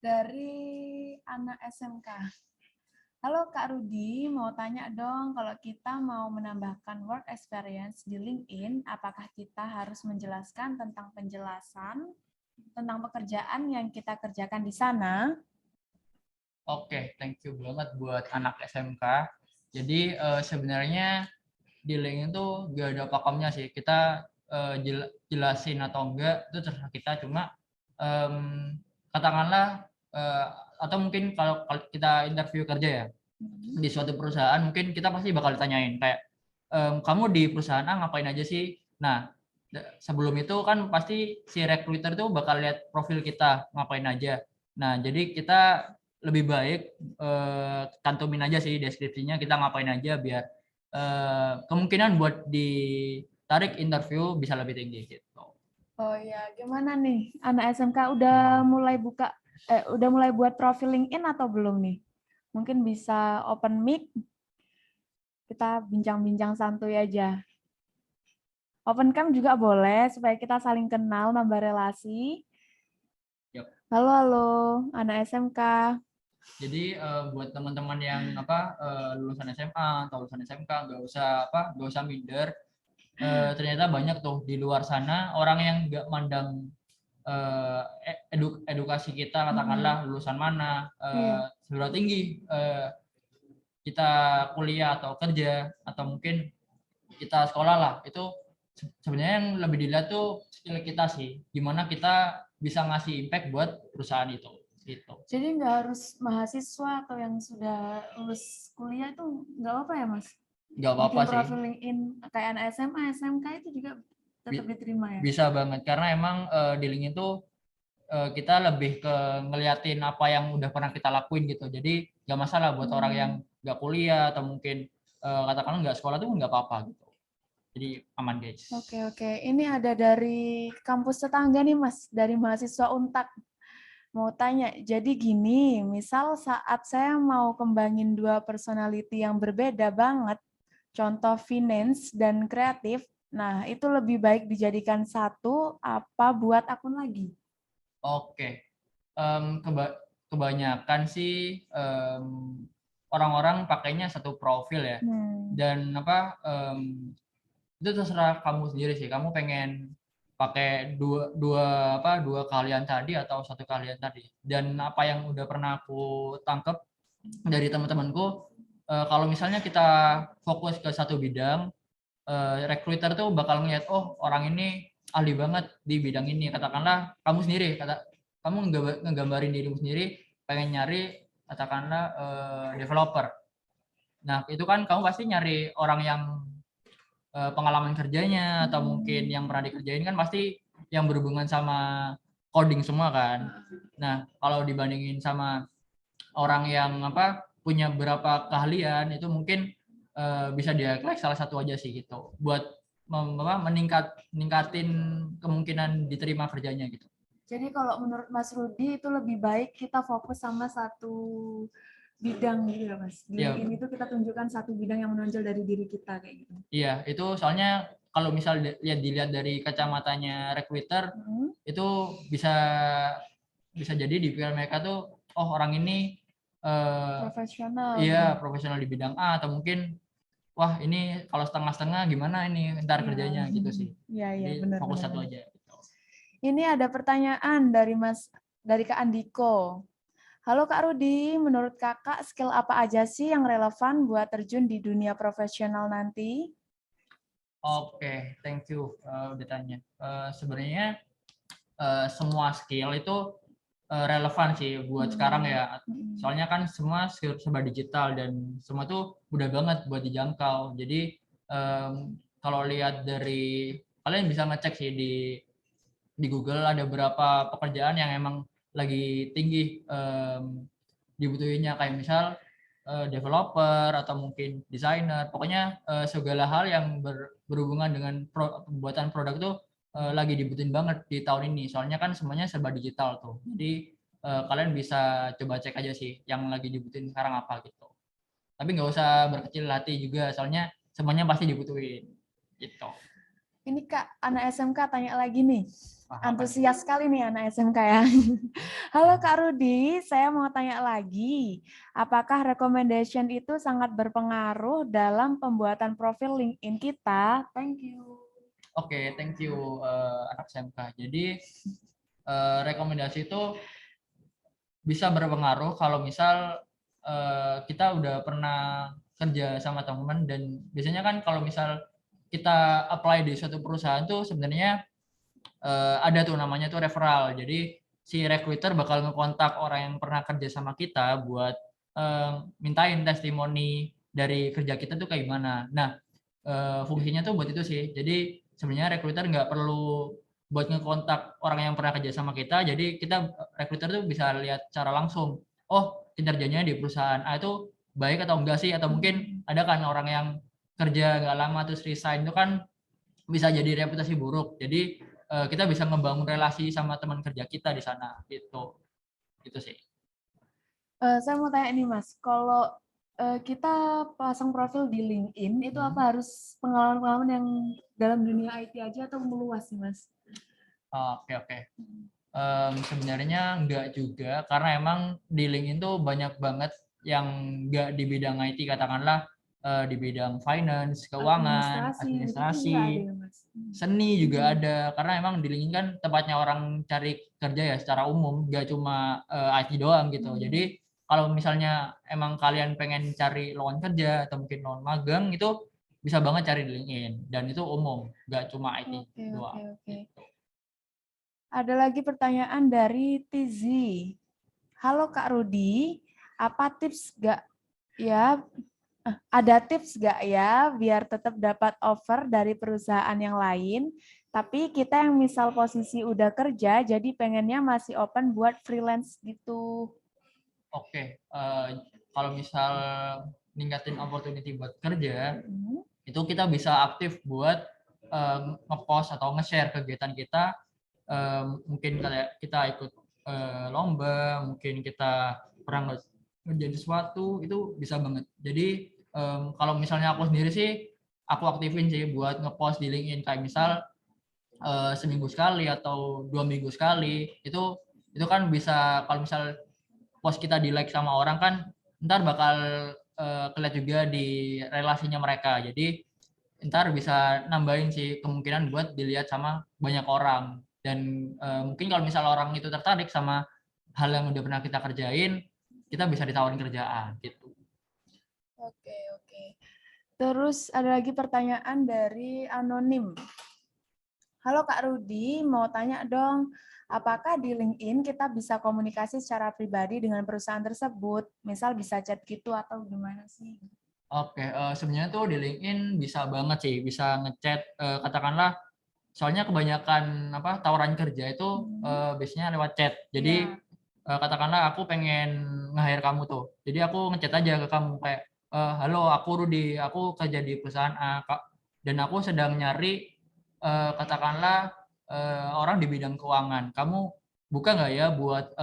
Dari anak SMK. Halo Kak Rudi, mau tanya dong, kalau kita mau menambahkan work experience di LinkedIn, apakah kita harus menjelaskan tentang penjelasan tentang pekerjaan yang kita kerjakan di sana? Oke, thank you banget buat anak SMK. Jadi sebenarnya di LinkedIn tuh gak ada pakemnya sih. Kita jelasin atau enggak itu terserah kita. Cuma katakanlah atau mungkin kalau kita interview kerja ya di suatu perusahaan, mungkin kita pasti bakal ditanyain kayak kamu di perusahaan A ngapain aja sih. Nah, sebelum itu kan pasti si recruiter tuh bakal lihat profil kita ngapain aja. Nah, jadi kita lebih baik cantumin aja sih deskripsinya kita ngapain aja biar kemungkinan buat ditarik interview bisa lebih tinggi gitu. Oh ya, gimana nih anak SMK udah mulai udah mulai buat profil LinkedIn atau belum nih? Mungkin bisa open mic, kita bincang-bincang santuy aja. Open cam juga boleh supaya kita saling kenal, nambah relasi. Yep. Halo, halo, anak SMK. Jadi buat teman-teman yang lulusan SMA atau lulusan SMK nggak usah minder. Ternyata banyak tuh di luar sana orang yang nggak mandang edukasi kita, katakanlah lulusan mana, seberapa tinggi kita kuliah atau kerja atau mungkin kita sekolah lah, itu sebenarnya yang lebih dilihat tuh skill kita sih, gimana kita bisa ngasih impact buat perusahaan itu gitu. Jadi nggak harus mahasiswa atau yang sudah lulus kuliah itu nggak apa-apa ya Mas? Nggak apa-apa sih. Profil LinkedIn kayak anak SMA, SMK itu juga tetap diterima ya? Bisa banget, karena emang di LinkedIn tuh kita lebih ke ngeliatin apa yang udah pernah kita lakuin gitu. Jadi nggak masalah buat orang yang nggak kuliah atau mungkin katakanlah nggak sekolah tuh nggak apa-apa gitu. Jadi aman guys. Oke. Ini ada dari kampus tetangga nih Mas, dari mahasiswa Untak. Mau tanya, jadi gini, misal saat saya mau kembangin dua personality yang berbeda banget, contoh finance dan kreatif, nah itu lebih baik dijadikan satu apa buat akun lagi? Oke. Kebanyakan sih orang-orang pakainya satu profil ya. Dan itu terserah kamu sendiri sih. Kamu pengen pakai dua keahlian tadi atau satu keahlian tadi. Dan apa yang udah pernah aku tangkep dari teman-temanku, kalau misalnya kita fokus ke satu bidang, recruiter tuh bakal ngeliat, oh orang ini ahli banget di bidang ini. Katakanlah kamu sendiri, kamu ngegambarin dirimu sendiri, pengen nyari katakanlah developer. Nah itu kan kamu pasti nyari orang yang pengalaman kerjanya atau mungkin yang pernah dikerjain kan pasti yang berhubungan sama coding semua kan. Nah, kalau dibandingin sama orang yang punya berapa keahlian itu mungkin bisa dia klik salah satu aja sih gitu buat meningkatin kemungkinan diterima kerjanya gitu. Jadi kalau menurut Mas Rudi itu lebih baik kita fokus sama satu bidang gitu ya Mas. Di Iya. LinkedIn itu kita tunjukkan satu bidang yang menonjol dari diri kita kayak gitu. Iya, itu soalnya kalau misal dilihat dari kacamatanya recruiter itu bisa jadi di pikiran mereka tuh oh orang ini Profesional. iya profesional di bidang A atau mungkin wah ini kalau setengah-setengah gimana ini ntar Iya. kerjanya gitu sih. Iya, iya, Jadi benar. fokus benar, satu benar. aja. Gitu. Ini ada pertanyaan dari Kak Andiko. Halo Kak Rudi, menurut Kakak skill apa aja sih yang relevan buat terjun di dunia profesional nanti? Oke, thank you udah tanya. Sebenarnya semua skill itu relevan sih buat sekarang ya. Soalnya kan semua skill serba digital dan semua tuh mudah banget buat dijangkau. Jadi kalau lihat dari kalian bisa ngecek sih di Google ada beberapa pekerjaan yang emang lagi tinggi dibutuhinnya kayak misal developer atau mungkin desainer. Pokoknya segala hal yang berhubungan dengan pembuatan produk tuh lagi dibutuhin banget di tahun ini. Soalnya kan semuanya serba digital tuh. Jadi kalian bisa coba cek aja sih yang lagi dibutuhin sekarang apa gitu. Tapi nggak usah berkecil hati juga, soalnya semuanya pasti dibutuhin gitu. Ini Kak, anak SMK tanya lagi nih. Apa Antusias sekali nih anak SMK ya. Halo Kak Rudi, saya mau tanya lagi. Apakah recommendation itu sangat berpengaruh dalam pembuatan profil LinkedIn kita? Thank you. Oke, thank you anak SMK. Jadi rekomendasi itu bisa berpengaruh kalau misal kita udah pernah kerja sama teman dan biasanya kan kalau misal kita apply di suatu perusahaan tuh sebenarnya ada tuh namanya tuh referral. Jadi si recruiter bakal ngekontak orang yang pernah kerja sama kita buat mintain testimoni dari kerja kita tuh kayak gimana. Nah, fungsinya tuh buat itu sih. Jadi sebenarnya recruiter nggak perlu buat ngekontak orang yang pernah kerja sama kita. Jadi kita recruiter tuh bisa lihat secara langsung. Oh, kinerjanya di perusahaan A itu baik atau enggak sih? Atau mungkin ada kan orang yang kerja nggak lama terus resign itu kan bisa jadi reputasi buruk. Jadi kita bisa ngebangun relasi sama teman kerja kita di sana gitu. Gitu sih. Saya mau tanya nih Mas, kalau kita pasang profil di LinkedIn itu apa harus pengalaman-pengalaman yang dalam dunia IT aja atau meluas sih Mas? Oke. Sebenarnya enggak juga karena emang di LinkedIn tuh banyak banget yang enggak di bidang IT, katakanlah di bidang finance, keuangan, administrasi, seni juga ada karena emang di LinkedIn kan tempatnya orang cari kerja ya secara umum, enggak cuma IT doang gitu. Jadi kalau misalnya emang kalian pengen cari lowongan kerja atau mungkin lowongan magang itu bisa banget cari di LinkedIn dan itu umum, enggak cuma IT doang. Gitu. Ada lagi pertanyaan dari Tizi. Halo Kak Rudi, apa tips ada tips nggak ya biar tetap dapat offer dari perusahaan yang lain, tapi kita yang misal posisi udah kerja, jadi pengennya masih open buat freelance gitu. Oke, kalau misal ningkatin opportunity buat kerja, itu kita bisa aktif buat ngepost atau nge-share kegiatan kita. Mungkin kayak kita ikut lomba, mungkin kita pernah ngerjain sesuatu, itu bisa banget. Jadi kalau misalnya aku sendiri sih, aku aktifin sih buat ngepost di LinkedIn kayak misal seminggu sekali atau 2 minggu sekali. Itu kan bisa kalau misal post kita di like sama orang kan ntar bakal kelihatan juga di relasinya mereka. Jadi ntar bisa nambahin sih kemungkinan buat dilihat sama banyak orang. Dan mungkin kalau misal orang itu tertarik sama hal yang udah pernah kita kerjain, kita bisa ditawarin kerjaan gitu. Oke. Terus ada lagi pertanyaan dari anonim. Halo Kak Rudi, mau tanya dong, apakah di LinkedIn kita bisa komunikasi secara pribadi dengan perusahaan tersebut? Misal bisa chat gitu atau gimana sih? Oke, sebenarnya tuh di LinkedIn bisa banget sih, bisa ngechat, katakanlah soalnya kebanyakan tawaran kerja itu biasanya lewat chat. Jadi Ya. katakanlah aku pengen nge-hire kamu tuh. Jadi aku ngechat aja ke kamu kayak, halo aku Rudi, aku kerja di perusahaan A, dan aku sedang nyari katakanlah orang di bidang keuangan. Kamu buka nggak ya buat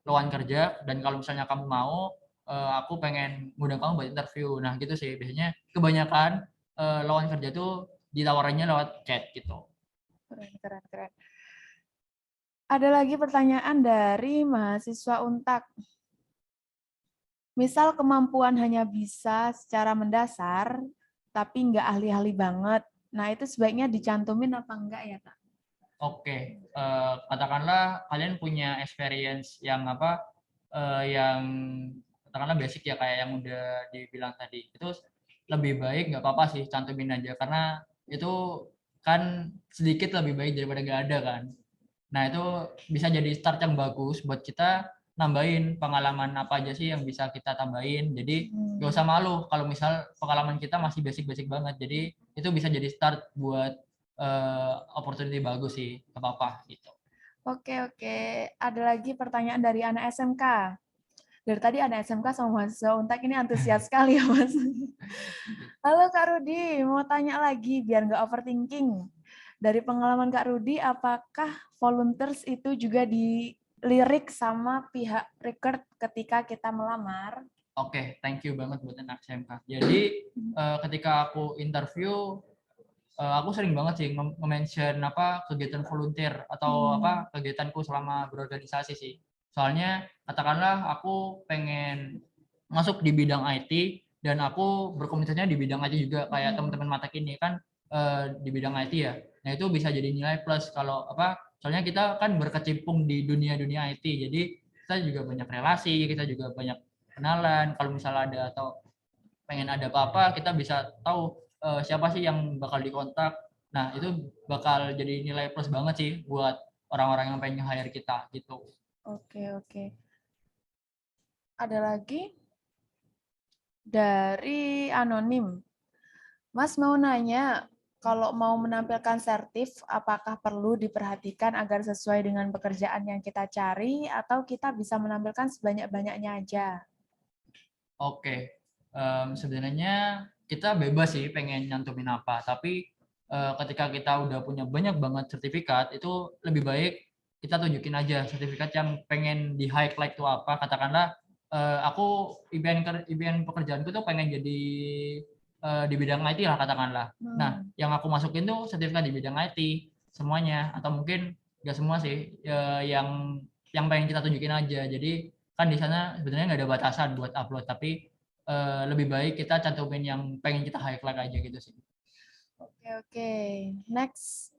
lowongan kerja? Dan kalau misalnya kamu mau, aku pengen ngundang kamu buat interview. Nah gitu sih biasanya kebanyakan lowongan kerja tuh ditawarannya lewat chat gitu. Keren, keren, keren. Ada lagi pertanyaan dari mahasiswa Untak. Misal kemampuan hanya bisa secara mendasar, tapi nggak ahli-ahli banget. Nah, itu sebaiknya dicantumin apa enggak ya, Kak? Oke, katakanlah kalian punya experience yang yang katakanlah basic ya kayak yang udah dibilang tadi. Itu lebih baik nggak apa-apa sih cantumin aja karena itu kan sedikit lebih baik daripada nggak ada kan. Nah itu bisa jadi start yang bagus buat kita nambahin pengalaman apa aja sih yang bisa kita tambahin. Jadi nggak usah malu kalau misal pengalaman kita masih basic-basic banget. Jadi itu bisa jadi start buat opportunity bagus sih, nggak apa-apa gitu. Oke, oke. Ada lagi pertanyaan dari anak SMK. Dari tadi anak SMK sama mahasiswa Untak ini antusias sekali ya, Mas. Halo Kak Rudi, mau tanya lagi biar nggak overthinking. Dari pengalaman Kak Rudi, apakah volunteers itu juga dilirik sama pihak recruit ketika kita melamar? Oke, thank you banget buat anak SMK. Jadi ketika aku interview, aku sering banget sih nge-mention kegiatan volunteer atau kegiatanku selama berorganisasi sih. Soalnya katakanlah aku pengen masuk di bidang IT dan aku berkomunitasnya di bidang IT juga kayak teman-teman mata kini kan di bidang IT ya. Nah, itu bisa jadi nilai plus kalau soalnya kita kan berkecimpung di dunia-dunia IT. Jadi kita juga banyak relasi, kita juga banyak kenalan. Kalau misalnya ada atau pengen ada apa-apa, kita bisa tahu siapa sih yang bakal dikontak. Nah, itu bakal jadi nilai plus banget sih buat orang-orang yang pengen hire kita gitu. Oke, oke. Ada lagi dari anonim. Mas mau nanya, kalau mau menampilkan sertif, apakah perlu diperhatikan agar sesuai dengan pekerjaan yang kita cari, atau kita bisa menampilkan sebanyak-banyaknya aja? Oke, sebenarnya kita bebas sih pengen nyantumin apa, tapi ketika kita udah punya banyak banget sertifikat, itu lebih baik kita tunjukin aja sertifikat yang pengen di highlight itu apa. Katakanlah aku impian pekerjaanku tuh pengen jadi di bidang IT lah katakanlah. Nah, yang aku masukin tuh sertifikat di bidang IT semuanya, atau mungkin nggak semua sih, yang pengen kita tunjukin aja. Jadi kan di sana sebenarnya nggak ada batasan buat upload, tapi lebih baik kita cantumin yang pengen kita highlight aja gitu sih. Oke, oke. Next.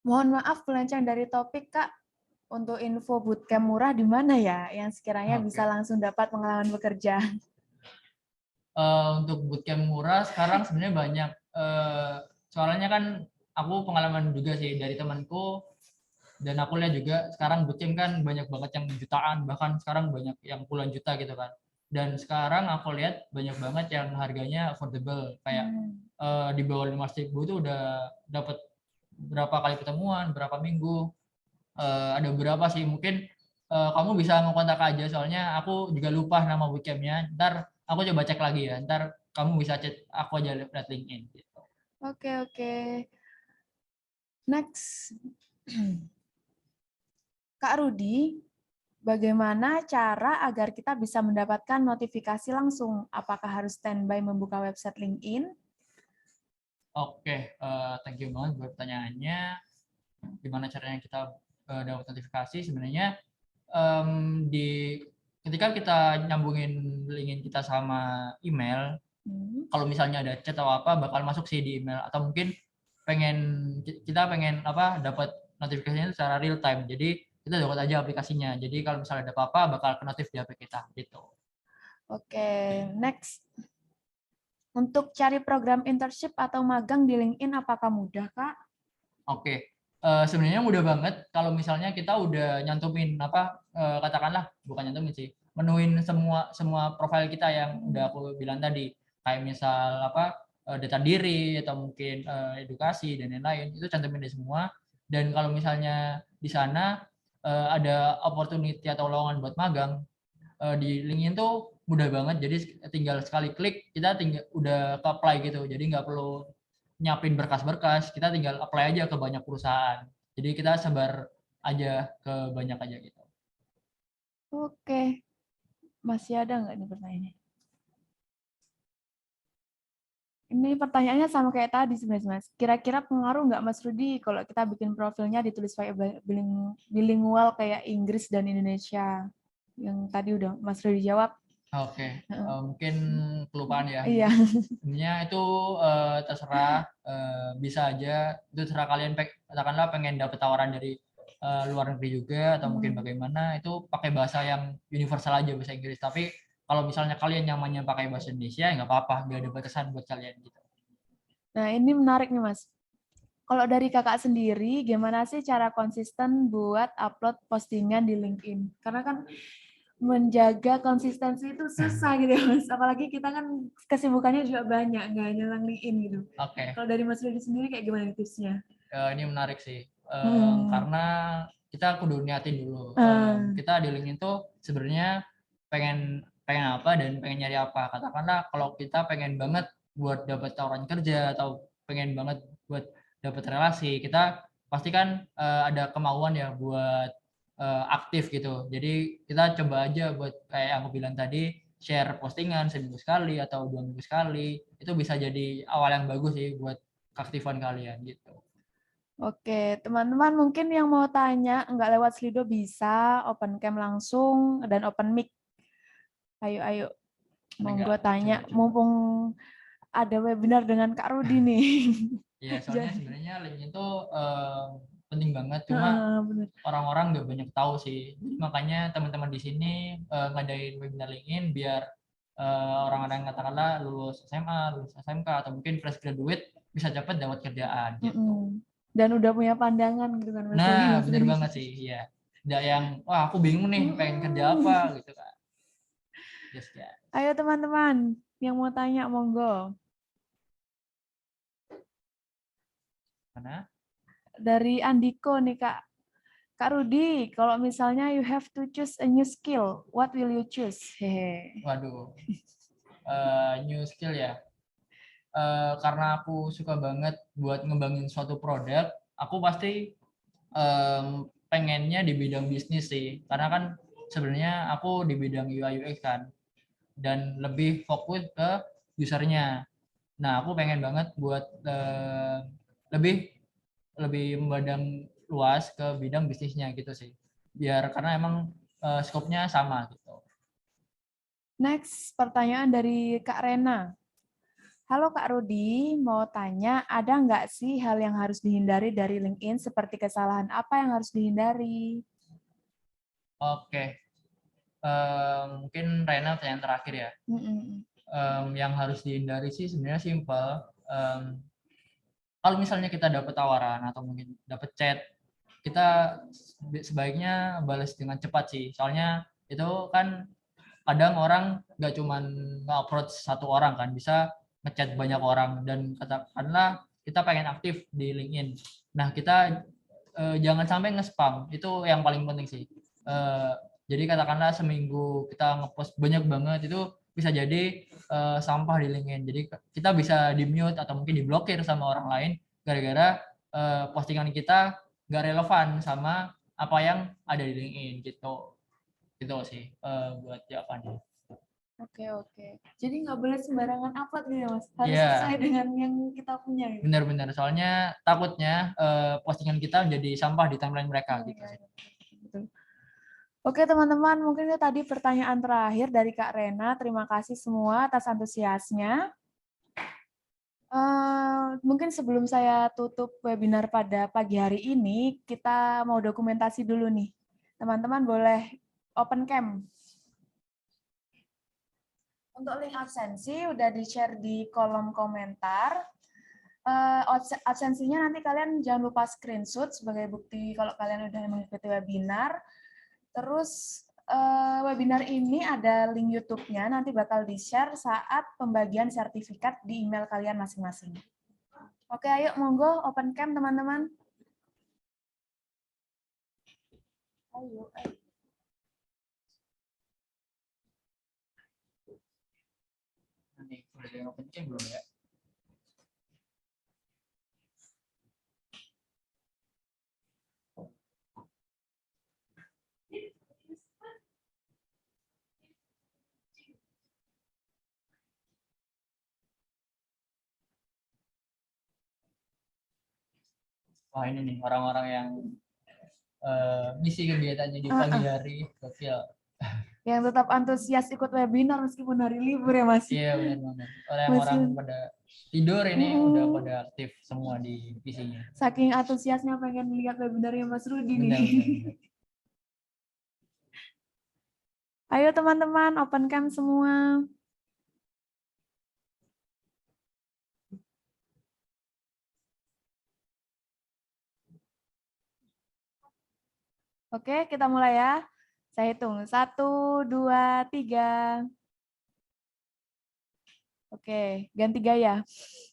Mohon maaf melenceng dari topik, Kak. Untuk info bootcamp murah di mana ya yang sekiranya bisa langsung dapat pengalaman bekerja? Untuk bootcamp murah sekarang sebenarnya banyak. Soalnya kan aku pengalaman juga sih dari temanku, dan aku lihat juga sekarang bootcamp kan banyak banget yang jutaan, bahkan sekarang banyak yang puluhan juta gitu kan. Dan sekarang aku lihat banyak banget yang harganya affordable, kayak di bawah 5.000 itu udah dapat berapa kali pertemuan, berapa minggu. Ada beberapa sih, mungkin kamu bisa ngontak aja, soalnya aku juga lupa nama bootcampnya. Ntar aku coba cek lagi ya, ntar kamu bisa chat aku aja lewat LinkedIn gitu. Oke, oke. Next. Kak Rudi, bagaimana cara agar kita bisa mendapatkan notifikasi langsung? Apakah harus standby membuka website LinkedIn? Oke, thank you banget buat pertanyaannya. Gimana caranya kita dapat notifikasi? Sebenarnya di ketika kita nyambungin LinkedIn kita sama email, kalau misalnya ada chat atau apa bakal masuk sih di email, atau mungkin kita pengen dapat notifikasinya secara real time. Jadi kita download aja aplikasinya. Jadi kalau misalnya ada apa-apa bakal ke notif di HP kita gitu. Oke, next. Untuk cari program internship atau magang di LinkedIn apakah mudah, Kak? Oke. Sebenarnya mudah banget kalau misalnya kita udah nyantumin katakanlah bukan nyantumin sih. menuin semua profil kita yang udah aku bilang tadi, kayak misal data diri atau mungkin edukasi dan lain-lain, itu cantumin di semua. Dan kalau misalnya di sana ada opportunity atau lowongan buat magang, di LinkedIn tuh mudah banget, jadi tinggal sekali klik kita tinggal udah ke apply gitu, jadi nggak perlu nyiapin berkas-berkas, kita tinggal apply aja ke banyak perusahaan, jadi kita sebar aja ke banyak aja gitu. Oke, masih ada nggak nih pertanyaannya? Ini pertanyaannya sama kayak tadi sebenarnya, Mas. Kira-kira pengaruh nggak, Mas Rudi, kalau kita bikin profilnya ditulis pakai bilingual kayak Inggris dan Indonesia? Yang tadi udah Mas Rudi jawab. Oke, mungkin kelupaan ya. Iya. Sebenarnya itu terserah, bisa aja. Itu terserah kalian, katakanlah pengen dapet tawaran dari luar negeri juga, atau mungkin bagaimana, itu pakai bahasa yang universal aja, bahasa Inggris. Tapi kalau misalnya kalian nyamannya pakai bahasa Indonesia, ya nggak apa-apa, nggak ada batasan buat kalian gitu. Nah, ini menarik nih, Mas. Kalau dari kakak sendiri, gimana sih cara konsisten buat upload postingan di LinkedIn? Karena kan menjaga konsistensi itu susah gitu ya, Mas. Apalagi kita kan kesibukannya juga banyak, nggak hanya LinkedIn gitu. Oke. Kalau dari Mas Rudi sendiri kayak gimana tipsnya? Ini menarik sih, karena kita kudu niatin dulu. Kita di LinkedIn tuh sebenarnya pengen apa dan pengen nyari apa. Katakanlah kalau kita pengen banget buat dapat tawaran kerja atau pengen banget buat dapat relasi, kita pasti kan ada kemauan ya buat aktif gitu. Jadi kita coba aja buat kayak yang aku bilang tadi, share postingan seminggu sekali atau 2 minggu sekali. Itu bisa jadi awal yang bagus sih buat keaktifan kalian gitu. Oke, teman-teman mungkin yang mau tanya nggak lewat Slido bisa open cam langsung dan open mic. Ayo, monggo tanya. Coba. Mumpung ada webinar dengan Kak Rudi nih. Iya, soalnya sebenarnya LinkedIn itu penting banget, cuma orang-orang nggak banyak tahu sih. Jadi makanya teman-teman di sini ngadain webinar LinkedIn biar orang-orang yang katakanlah lulus SMA, lulus SMK, atau mungkin fresh graduate bisa cepat dapat kerjaan gitu. Dan udah punya pandangan gitu kan, Mas. Nah, bener banget sih, ya. Nggak yang, wah aku bingung nih, pengen kerja apa gitu kan. Yes, ya. Ayo teman-teman, yang mau tanya monggo. Mana? Dari Andiko nih Kak. Kak Rudi, kalau misalnya you have to choose a new skill, what will you choose? Hehe. Waduh, new skill ya. Karena aku suka banget buat ngembangin suatu produk, aku pasti pengennya di bidang bisnis sih. Karena kan sebenarnya aku di bidang UI UX kan, dan lebih fokus ke usernya. Nah, aku pengen banget buat lebih memandang luas ke bidang bisnisnya gitu sih. Biar karena emang skopnya sama gitu. Next, pertanyaan dari Kak Rena. Halo Kak Rudi, mau tanya, ada nggak sih hal yang harus dihindari dari LinkedIn, seperti kesalahan apa yang harus dihindari? Oke. Mungkin Rena pertanyaan terakhir ya. Yang harus dihindari sih sebenarnya simpel. Kalau misalnya kita dapat tawaran atau mungkin dapat chat, kita sebaiknya balas dengan cepat sih. Soalnya itu kan kadang orang nggak cuma nge-approach satu orang kan, bisa ngechat banyak orang, dan katakanlah kita pengen aktif di LinkedIn. Nah, kita jangan sampai nge-spam, itu yang paling penting sih. Jadi katakanlah seminggu kita ngepost banyak banget, itu bisa jadi sampah di LinkedIn. Jadi kita bisa di-mute atau mungkin diblokir sama orang lain gara-gara postingan kita nggak relevan sama apa yang ada di LinkedIn gitu. Gitu sih buat jawabannya. Oke. Jadi nggak boleh sembarangan upload gitu ya, Mas? Harus Iya. sesuai dengan yang kita punya. Gitu. Benar-benar, soalnya takutnya postingan kita menjadi sampah di timeline mereka gitu sih. Betul. Oke teman-teman, mungkin itu tadi pertanyaan terakhir dari Kak Rena. Terima kasih semua atas antusiasnya. Mungkin sebelum saya tutup webinar pada pagi hari ini, kita mau dokumentasi dulu nih. Teman-teman boleh open cam. Untuk link absensi udah di-share di kolom komentar. Absensinya nanti kalian jangan lupa screenshot sebagai bukti kalau kalian udah mengikuti webinar. Terus webinar ini ada link YouTube-nya, nanti bakal di-share saat pembagian sertifikat di email kalian masing-masing. Oke, ayo monggo open cam teman-teman. Ayo. Nih, udah ada yang open cam belum ya? Wah, ini nih orang-orang yang ngisi kegiatannya di pagi hari, gokil. Yang tetap antusias ikut webinar meskipun hari libur ya Mas. Iya, benar banget. Orang-orang pada tidur ini udah pada aktif semua di PC-nya. Saking antusiasnya pengen lihat webinarnya Mas Rudi nih. Benar. Ayo teman-teman open cam semua. Oke, kita mulai ya. Saya hitung. 1, 2, 3. Oke, ganti gaya.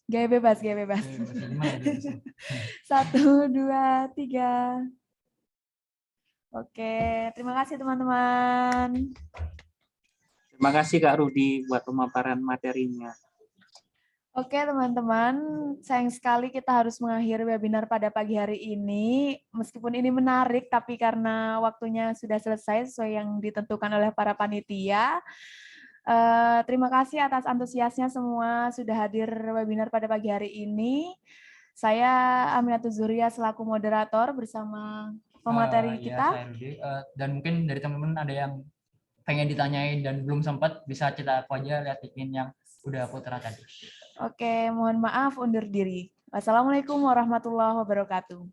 Gaya bebas, gaya bebas. 1, 2, 3. Oke, terima kasih teman-teman. Terima kasih Kak Rudi buat pemaparan materinya. Oke teman-teman, sayang sekali kita harus mengakhiri webinar pada pagi hari ini. Meskipun ini menarik, tapi karena waktunya sudah selesai sesuai yang ditentukan oleh para panitia. Terima kasih atas antusiasnya semua sudah hadir webinar pada pagi hari ini. Saya Aminatul Zuria selaku moderator bersama pemateri kita. Saya Rudi. Dan mungkin dari teman-teman ada yang pengen ditanyain dan belum sempat, bisa cetak aku aja lihat admin yang udah aku tera tadi. Oke, mohon maaf undur diri. Wassalamualaikum warahmatullahi wabarakatuh.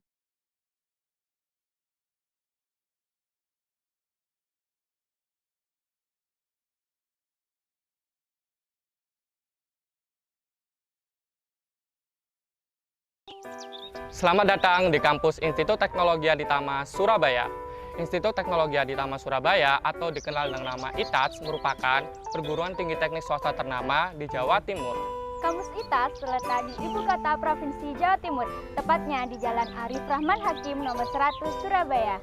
Selamat datang di kampus Institut Teknologi Aditama Surabaya. Institut Teknologi Aditama Surabaya atau dikenal dengan nama ITADS merupakan perguruan tinggi teknik swasta ternama di Jawa Timur. Kampus ITADS terletak di Ibu Kota Provinsi Jawa Timur, tepatnya di Jalan Arif Rahman Hakim nomor 100 Surabaya.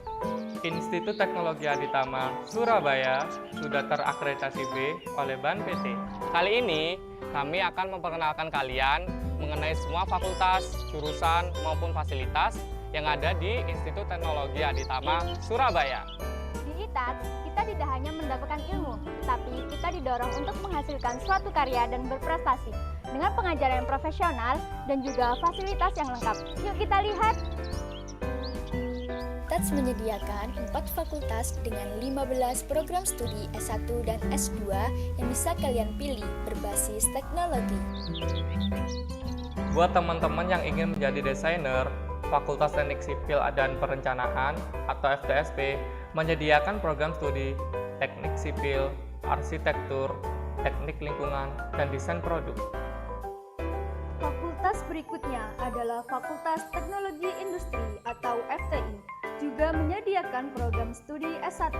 Institut Teknologi Aditama Surabaya sudah terakreditasi B oleh BAN PT. Kali ini kami akan memperkenalkan kalian mengenai semua fakultas, jurusan maupun fasilitas yang ada di Institut Teknologi Aditama Surabaya. Di ITADS, kita tidak hanya mendapatkan ilmu, tapi kita didorong untuk menghasilkan suatu karya dan berprestasi dengan pengajaran yang profesional dan juga fasilitas yang lengkap. Yuk kita lihat. ITADS menyediakan 4 fakultas dengan 15 program studi S1 dan S2 yang bisa kalian pilih berbasis teknologi. Buat teman-teman yang ingin menjadi desainer, Fakultas Teknik Sipil dan Perencanaan atau FTSP menyediakan program studi Teknik Sipil, Arsitektur, Teknik Lingkungan, dan Desain Produk. Fakultas berikutnya adalah Fakultas Teknologi Industri atau FTI, juga menyediakan program studi S1,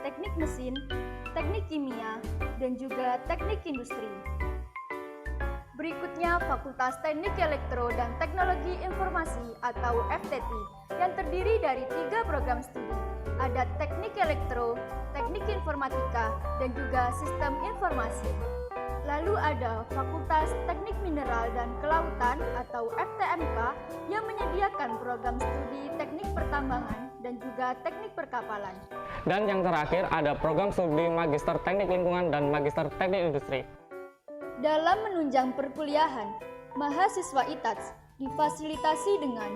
Teknik Mesin, Teknik Kimia, dan juga Teknik Industri. Berikutnya Fakultas Teknik Elektro dan Teknologi Informasi atau FTT yang terdiri dari 3 program studi. Ada Teknik Elektro, Teknik Informatika, dan juga Sistem Informasi. Lalu ada Fakultas Teknik Mineral dan Kelautan atau FTMK yang menyediakan program studi Teknik Pertambangan dan juga Teknik Perkapalan. Dan yang terakhir ada program studi Magister Teknik Lingkungan dan Magister Teknik Industri. Dalam menunjang perkuliahan, mahasiswa ITADS difasilitasi dengan